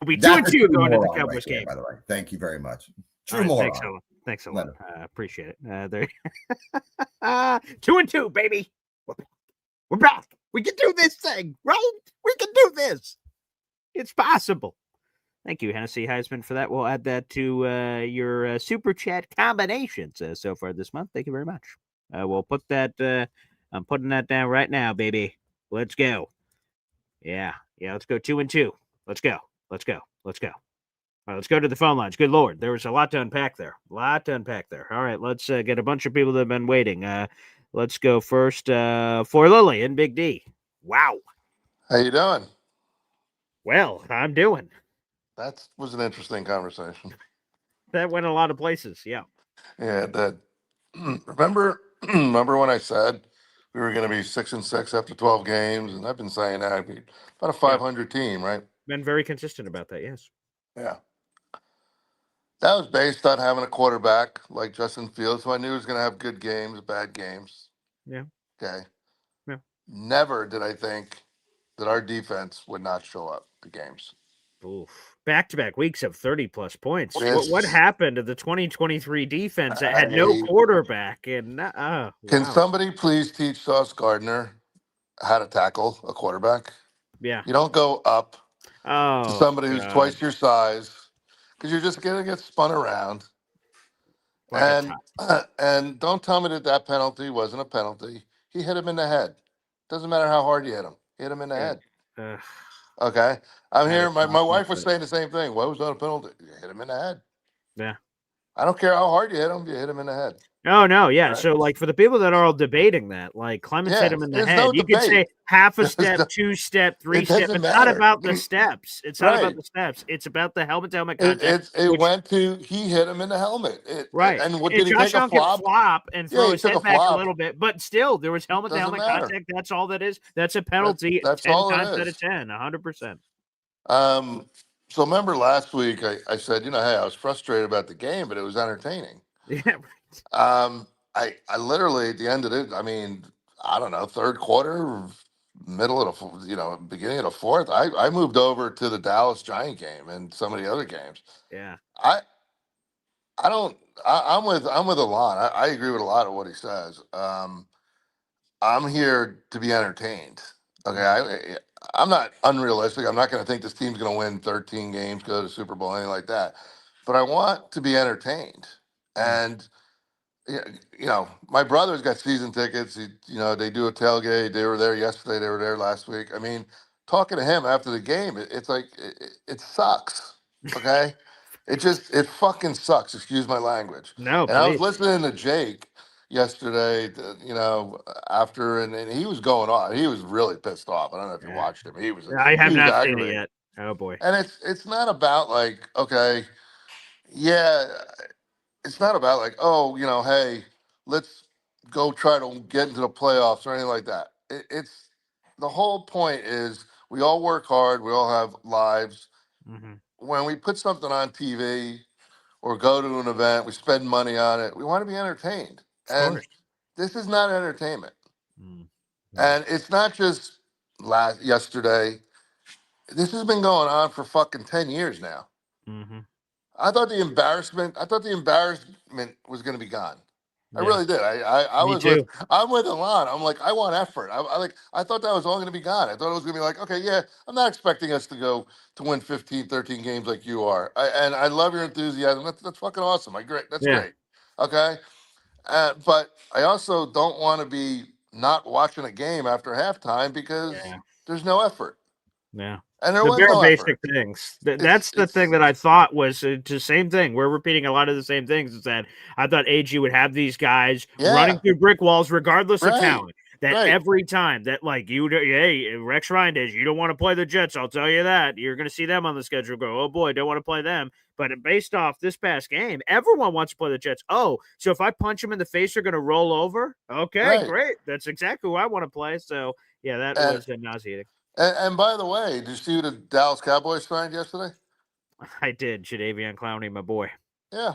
We'll be 2-2 going into the Cowboys game. By the way, thank you very much. True right, moron. Thanks a lot. Appreciate it. There. 2-2, baby. We're back. We can do this thing, right? We can do this. It's possible. Thank you, Hennessy Heisman, for that. We'll add that to your super chat combinations so far this month. Thank you very much. We'll put that. I'm putting that down right now, baby. Let's go. Yeah. Let's go 2-2. Let's go. All right, let's go to the phone lines. Good Lord, there was a lot to unpack there. All right, let's get a bunch of people that have been waiting. Let's go first for Lily and Big D. Wow. How you doing? Well, I'm doing. That was an interesting conversation. That went a lot of places. Yeah. Yeah. Remember when I said we were going to be 6-6 after 12 games, and I've been saying that about a 500 team, right? Been very consistent about that. Yes. Yeah. That was based on having a quarterback like Justin Fields, who I knew was going to have good games, bad games. Yeah. Okay. Yeah. Never did I think that our defense would not show up to games. Oof. Back-to-back weeks of 30-plus points. What happened to the 2023 defense that had no quarterback? And Can somebody please teach Sauce Gardner how to tackle a quarterback? Yeah. You don't go up to somebody who's twice your size, because you're just going to get spun around. And don't tell me that penalty wasn't a penalty. He hit him in the head. Doesn't matter how hard you hit him. Hit him in the head. Okay. I'm here. My wife was saying the same thing. Why was that a penalty? You hit him in the head. Yeah. I don't care how hard you hit him in the head. Oh, no, yeah. Right. So, like, for the people that are all debating that, like, Clemens hit him in the head. You could say half a step, 2-step, 3-step. It's not about the steps. It's not about the steps. It's about the helmet-to-helmet contact. He hit him in the helmet. Right. And what did he take a flop? Flop and throw his head back a little bit. But still, there was helmet-to-helmet contact. That's all that is. That's a penalty. That's 10 all times out of 10, 100%. So remember last week I said, hey, I was frustrated about the game, but it was entertaining. Yeah. I literally at the end of it, I don't know, third quarter, middle of the, beginning of the fourth, I moved over to the Dallas Giant game and some of the other games. Yeah. I'm with Alon. I agree with a lot of what he says. I'm here to be entertained. Okay. I'm not unrealistic. I'm not going to think this team's going to win 13 games, go to the Super Bowl, anything like that. But I want to be entertained. And, my brother's got season tickets. They do a tailgate. They were there yesterday. They were there last week. Talking to him after the game, it's like, it sucks. Okay. It fucking sucks. Excuse my language. No, and I was listening to Jake yesterday, after, and he was going on. He was really pissed off. I don't know if you watched him. I have not seen it yet. Oh boy. And it's not about like, okay, yeah, it's not about like, hey, let's go try to get into the playoffs or anything like that. It's the whole point is we all work hard. We all have lives. Mm-hmm. When we put something on TV or go to an event, we spend money on it. We want to be entertained. And this is not entertainment. Mm-hmm. And it's not just yesterday. This has been going on for fucking 10 years now. Mm-hmm. I thought the embarrassment was going to be gone. I really did. I'm with Alon. I'm like, I want effort. I thought that was all going to be gone. I thought it was going to be like, okay, yeah, I'm not expecting us to win 15, 13 games like you are. And I love your enthusiasm. That's fucking awesome. That's great. Okay. But I also don't want to be not watching a game after halftime because there's no effort. Yeah. And there The was very no basic effort. things. That's the thing that I thought was the same thing. We're repeating a lot of the same things. Is that I thought AG would have these guys running Yeah, through brick walls regardless of right, talent. That right. every time that like hey, Rex Ryan does, you don't want to play the Jets. I'll tell you that. You're going to see them on the schedule. Go, oh boy, don't want to play them. But based off this past game, everyone wants to play the Jets. Oh, so if I punch them in the face, they're going to roll over. Okay, Right. great. That's exactly who I want to play. So yeah, that And, was nauseating. and by the way, did you see who the Dallas Cowboys signed yesterday? I did, Jadeveon Clowney, my boy. Yeah.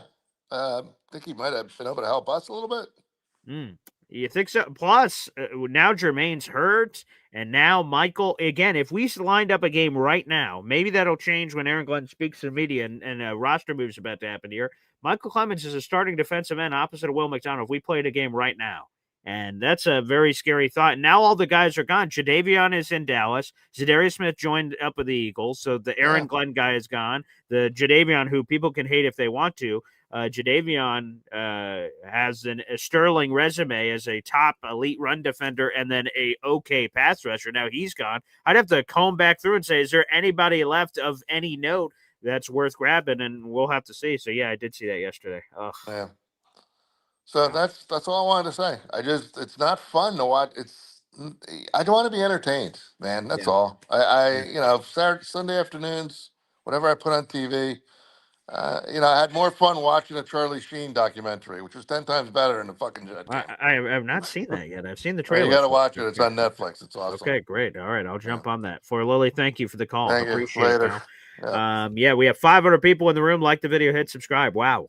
I think he might have been able to help us a little bit. You think so? Plus, now Jermaine's hurt, and now Michael. Again, if we lined up a game right now, maybe that'll change when Aaron Glenn speaks to the media and a roster move's about to happen here. Michael Clemens is a starting defensive end opposite of Will McDonald. If we played a game right now, and that's a very scary thought. And now all the guys are gone. Jadeveon is in Dallas. Zadarius Smith joined up with the Eagles, so the Aaron Glenn guy is gone. The Jadeveon, who people can hate if they want to. Jadeveon has a sterling resume as a top elite run defender and then a okay pass rusher. Now he's gone. I'd have to comb back through and say, is there anybody left of any note that's worth grabbing? And we'll have to see. So yeah, I did see that yesterday. Ugh. Yeah. So that's all I wanted to say. It's not fun to watch. I don't want to be entertained, man. That's all. Saturday, Sunday afternoons, whatever I put on TV. I had more fun watching a Charlie Sheen documentary, which was 10 times better than the fucking Jet game. I have not seen that yet. I've seen the Well, trailer. you got to watch it. It's on Netflix. It's awesome. Okay, great. All right, I'll jump on that. For Lily, thank you for the call. Thank you. Appreciate Later. it, pal. Yeah, we have 500 people in the room. Like the video, hit subscribe. Wow.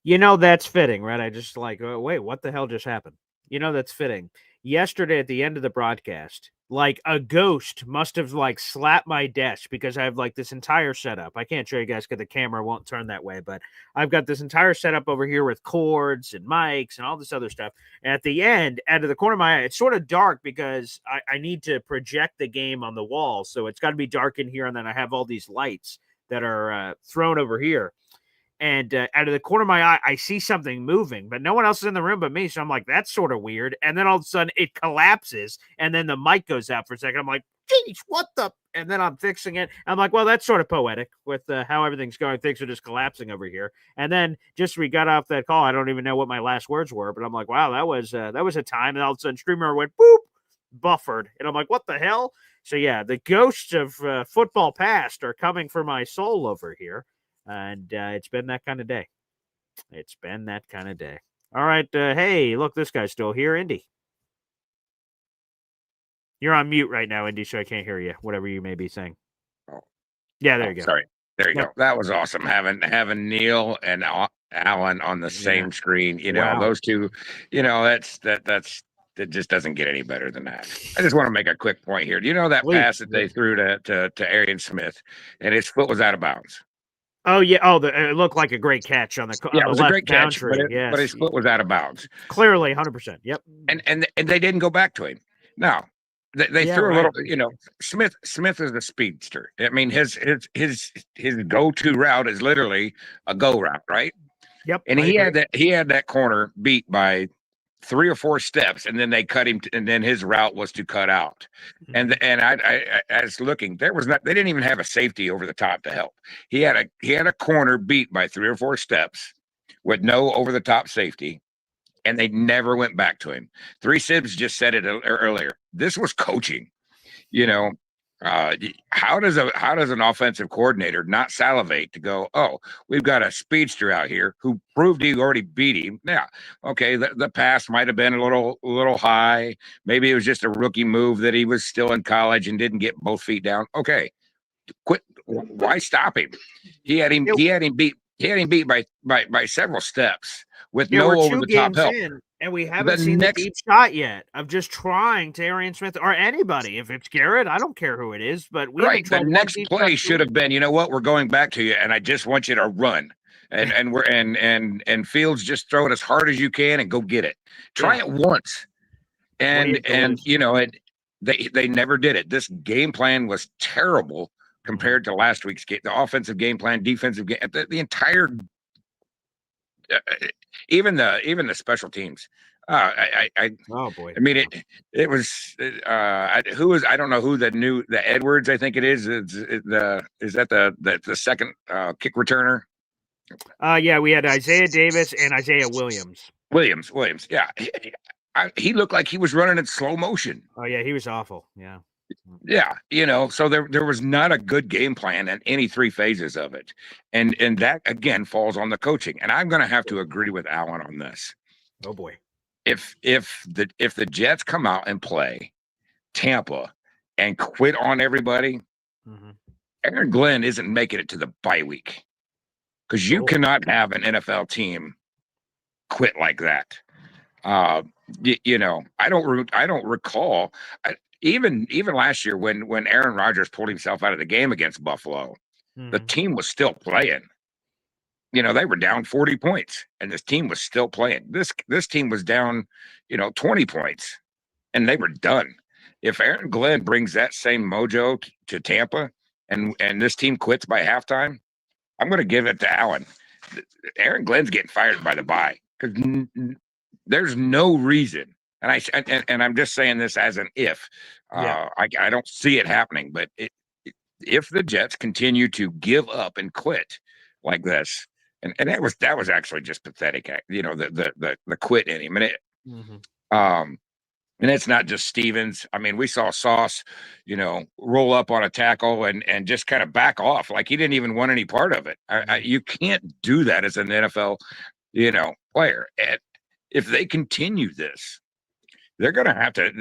That's fitting, right? I just like, wait, what the hell just happened? That's fitting. Yesterday at the end of the broadcast, like a ghost must have like slapped my desk because I have like this entire setup. I can't show you guys because the camera won't turn that way, but I've got this entire setup over here with cords and mics and all this other stuff. And at the end, out of the corner of my eye, it's sort of dark because I need to project the game on the wall. So it's got to be dark in here. And then I have all these lights that are thrown over here. And out of the corner of my eye, I see something moving, but no one else is in the room but me. So I'm like, that's sort of weird. And then all of a sudden it collapses and then the mic goes out for a second. I'm like, geez, what the? And then I'm fixing it. I'm like, well, that's sort of poetic with how everything's going. Things are just collapsing over here. And then just we got off that call. I don't even know what my last words were, but I'm like, wow, that was a time. And all of a sudden streamer went boop, buffered. And I'm like, what the hell? So yeah, the ghosts of football past are coming for my soul over here. And it's been that kind of day. All right. Hey, look, this guy's still here, Indy. You're on mute right now, Indy, so I can't hear you, whatever you may be saying. Yeah, there you go. Sorry. There you go. That was awesome. Having Neil and Alon on the same screen. Those two, that just doesn't get any better than that. I just want to make a quick point here. Do you know that pass that they threw to Arian Smith and his foot was out of bounds? Oh yeah. Oh, it looked like a great catch on the it was a great catch, boundary. but his foot was out of bounds. Clearly, 100%. Yep. And they didn't go back to him. No, they threw a little. Smith is a speedster. I mean, his go-to route is literally a go route, right? Yep. And he had that corner beat by 3 or 4 steps, and then they cut him, and then his route was to cut out. And I was looking, they didn't even have a safety over the top to help. He had a corner beat by 3 or 4 steps with no over the top safety, and they never went back to him. 3 Sibs just said it earlier. This was coaching. How does an offensive coordinator not salivate to go, oh, we've got a speedster out here who proved he already beat him? Yeah, okay, the pass might have been a little high. Maybe it was just a rookie move that he was still in college and didn't get both feet down. Okay, quit. Why stop him? He had him beat by several steps with no over the top help. And we haven't seen the deep shot yet of just trying to Arian Smith or anybody. If it's Garrett, I don't care who it is, but the next play should have been, you know what, we're going back to you, and I just want you to run. And Fields, just throw it as hard as you can and go get it. Try it once. And They never did it. This game plan was terrible compared to last week's game. The offensive game plan, defensive game, the entire, uh, even the special teams. Oh boy. I mean it was who was, I don't know who the Edwards, I think it is. Is that the second kick returner? Yeah, we had Isaiah Davis and Isaiah Williams. Williams. Yeah. He looked like he was running in slow motion. Oh yeah, he was awful. Yeah. Yeah, so there was not a good game plan in any three phases of it. And that again falls on the coaching. And I'm going to have to agree with Alon on this. Oh boy. If the Jets come out and play Tampa and quit on everybody, Aaron Glenn isn't making it to the bye week, because you cannot have an NFL team quit like that. I don't recall even last year when Aaron Rodgers pulled himself out of the game against Buffalo, the team was still playing. They were down 40 points and this team was still playing. This team was down, 20 points and they were done. If Aaron Glenn brings that same mojo to Tampa and this team quits by halftime, I'm going to give it to Alon. Aaron Glenn's getting fired by the bye, because there's no reason. And I'm just saying this as an if. I don't see it happening, but if the Jets continue to give up and quit like this, and that was actually just pathetic. The quit in him, and it's not just Stevens. I mean, we saw Sauce, roll up on a tackle and just kind of back off like he didn't even want any part of it. You can't do that as an NFL, player. And if they continue this, they're going to have to,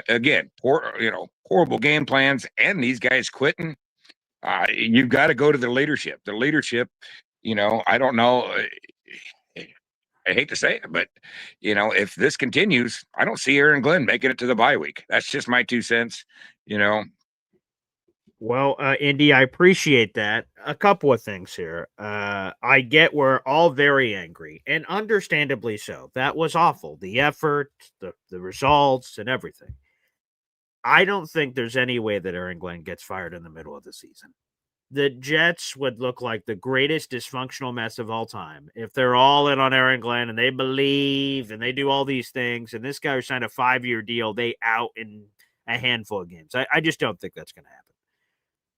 again, horrible game plans and these guys quitting. You've got to go to the leadership. The leadership, I don't know. I hate to say it, but if this continues, I don't see Aaron Glenn making it to the bye week. That's just my 2 cents. Well, Indy, I appreciate that. A couple of things here. I get we're all very angry, and understandably so. That was awful. The effort, the results, and everything. I don't think there's any way that Aaron Glenn gets fired in the middle of the season. The Jets would look like the greatest dysfunctional mess of all time if they're all in on Aaron Glenn and they believe and they do all these things. And this guy who signed a 5-year deal, they out in a handful of games. I just don't think that's going to happen.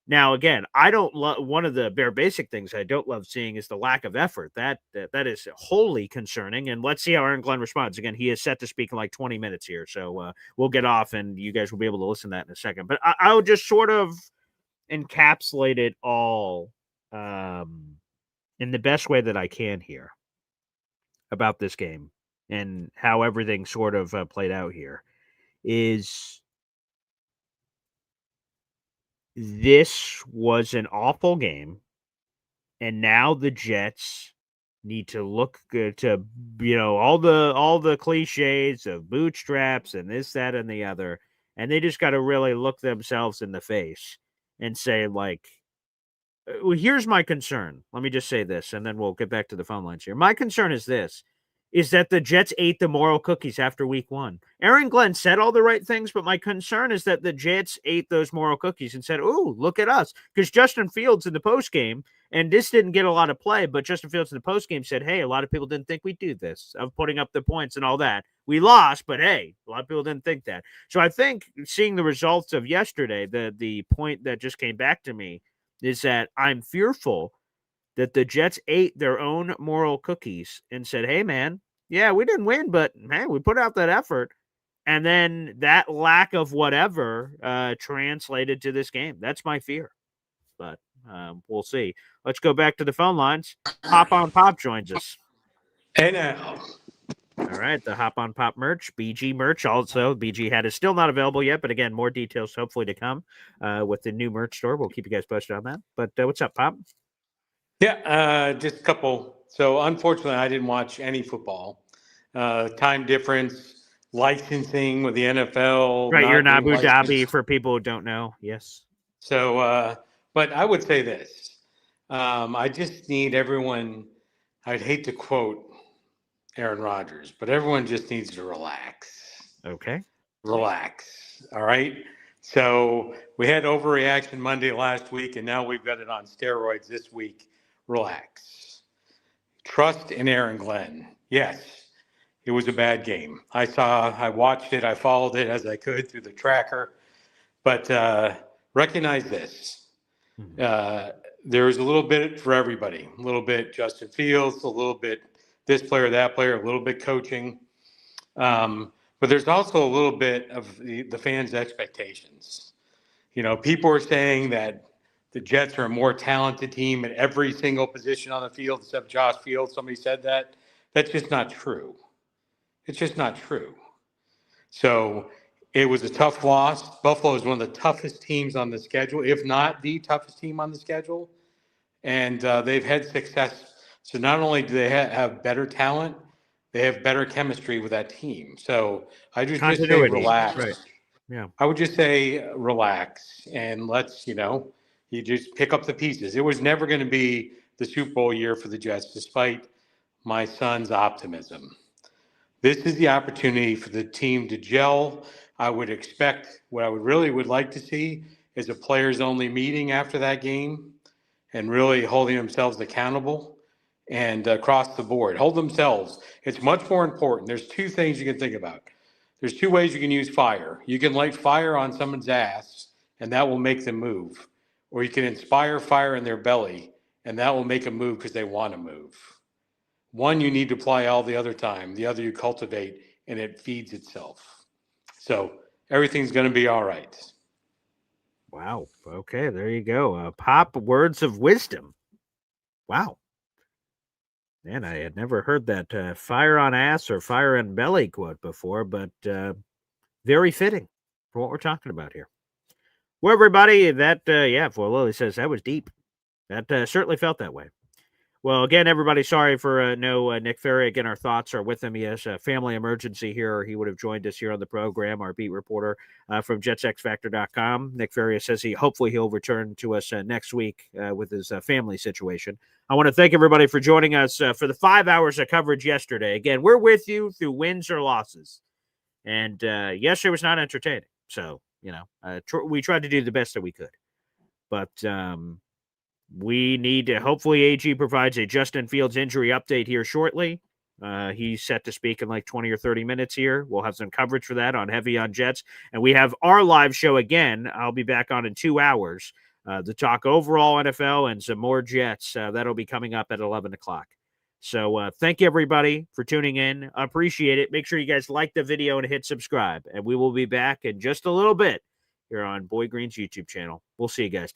Now, again, I don't love, one of the bare basic things I don't love seeing is the lack of effort. That is wholly concerning. And let's see how Aaron Glenn responds. Again, he is set to speak in like 20 minutes here. So we'll get off and you guys will be able to listen to that in a second. But I'll just sort of encapsulate it all in the best way that I can here about this game and how everything sort of played out here. Is this was an awful game, and now the Jets need to look good to, all the cliches of bootstraps and this, that, and the other, and they just got to really look themselves in the face and say, like, well, here's my concern. Let me just say this, and then we'll get back to the phone lines here. My concern is this, is that the Jets ate the moral cookies after week 1. Aaron Glenn said all the right things, but my concern is that the Jets ate those moral cookies and said, "Ooh, look at us." Because Justin Fields in the postgame, and this didn't get a lot of play, but Justin Fields in the postgame said, "Hey, a lot of people didn't think we'd do this, of putting up the points and all that. We lost, but hey, a lot of people didn't think that." So I think seeing the results of yesterday, the point that just came back to me is that I'm fearful that the Jets ate their own moral cookies and said, "Hey, man, yeah, we didn't win, but man, we put out that effort." And then that lack of whatever translated to this game. That's my fear. But we'll see. Let's go back to the phone lines. Hop on Pop joins us. Hey now. All right, the Hop on Pop merch, BG merch also. BG hat is still not available yet, but again, more details hopefully to come with the new merch store. We'll keep you guys posted on that. But what's up, Pop? Yeah, just a couple. So unfortunately, I didn't watch any football. Time difference, licensing with the NFL. Right, you're in Abu being Dhabi licensed. for people who don't know. Yes. So, but I would say this. I just need everyone, I'd hate to quote Aaron Rodgers, but everyone just needs to relax. Okay. relax. All right. So we had overreaction Monday last week, and now we've got it on steroids this week. Relax. Trust in Aaron Glenn. Yes, it was a bad game. I watched it, I followed it as I could through the tracker, but recognize this. There was a little bit for everybody. A little bit Justin Fields, a little bit this player, that player, a little bit coaching. But there's also a little bit of the fans' expectations. You know, people are saying that the Jets are a more talented team at every single position on the field except Josh Fields. Somebody said that. That's just not true. It's just not true. So it was a tough loss. Buffalo is one of the toughest teams on the schedule, if not the toughest team on the schedule. And they've had success. So not only do they have better talent, they have better chemistry with that team. So I just say relax. Right. Yeah. I would just say relax and you just pick up the pieces. It was never going to be the Super Bowl year for the Jets, despite my son's optimism. This is the opportunity for the team to gel. I would expect what I would like to see is a players only meeting after that game and really holding themselves accountable and across the board. Hold themselves. It's much more important. There's two things you can think about. There's two ways you can use fire. You can light fire on someone's ass, and that will make them move. Or you can inspire fire in their belly, and that will make them move because they want to move. One you need to apply all the other time. The other you cultivate, and it feeds itself. So everything's going to be all right. Wow. Okay, there you go. Pop words of wisdom. Wow. Man, I had never heard that fire on ass or fire in belly quote before, but very fitting for what we're talking about here. Well, everybody, Lily says that was deep. That certainly felt that way. Well, again, everybody, sorry for no Nick Ferry. Again, our thoughts are with him. He has a family emergency here, or he would have joined us here on the program, our beat reporter from JetsXFactor.com. Nick Ferry says hopefully he'll return to us next week with his family situation. I want to thank everybody for joining us for the 5 hours of coverage yesterday. Again, we're with you through wins or losses. And yesterday was not entertaining. So, we tried to do the best that we could. But we need to, hopefully AG provides a Justin Fields injury update here shortly. He's set to speak in like 20 or 30 minutes here. We'll have some coverage for that on Heavy on Jets. And we have our live show again. I'll be back on in 2 hours to talk overall NFL and some more Jets. That'll be coming up at 11 o'clock. So thank you, everybody, for tuning in. I appreciate it. Make sure you guys like the video and hit subscribe. And we will be back in just a little bit here on Boy Green's YouTube channel. We'll see you guys.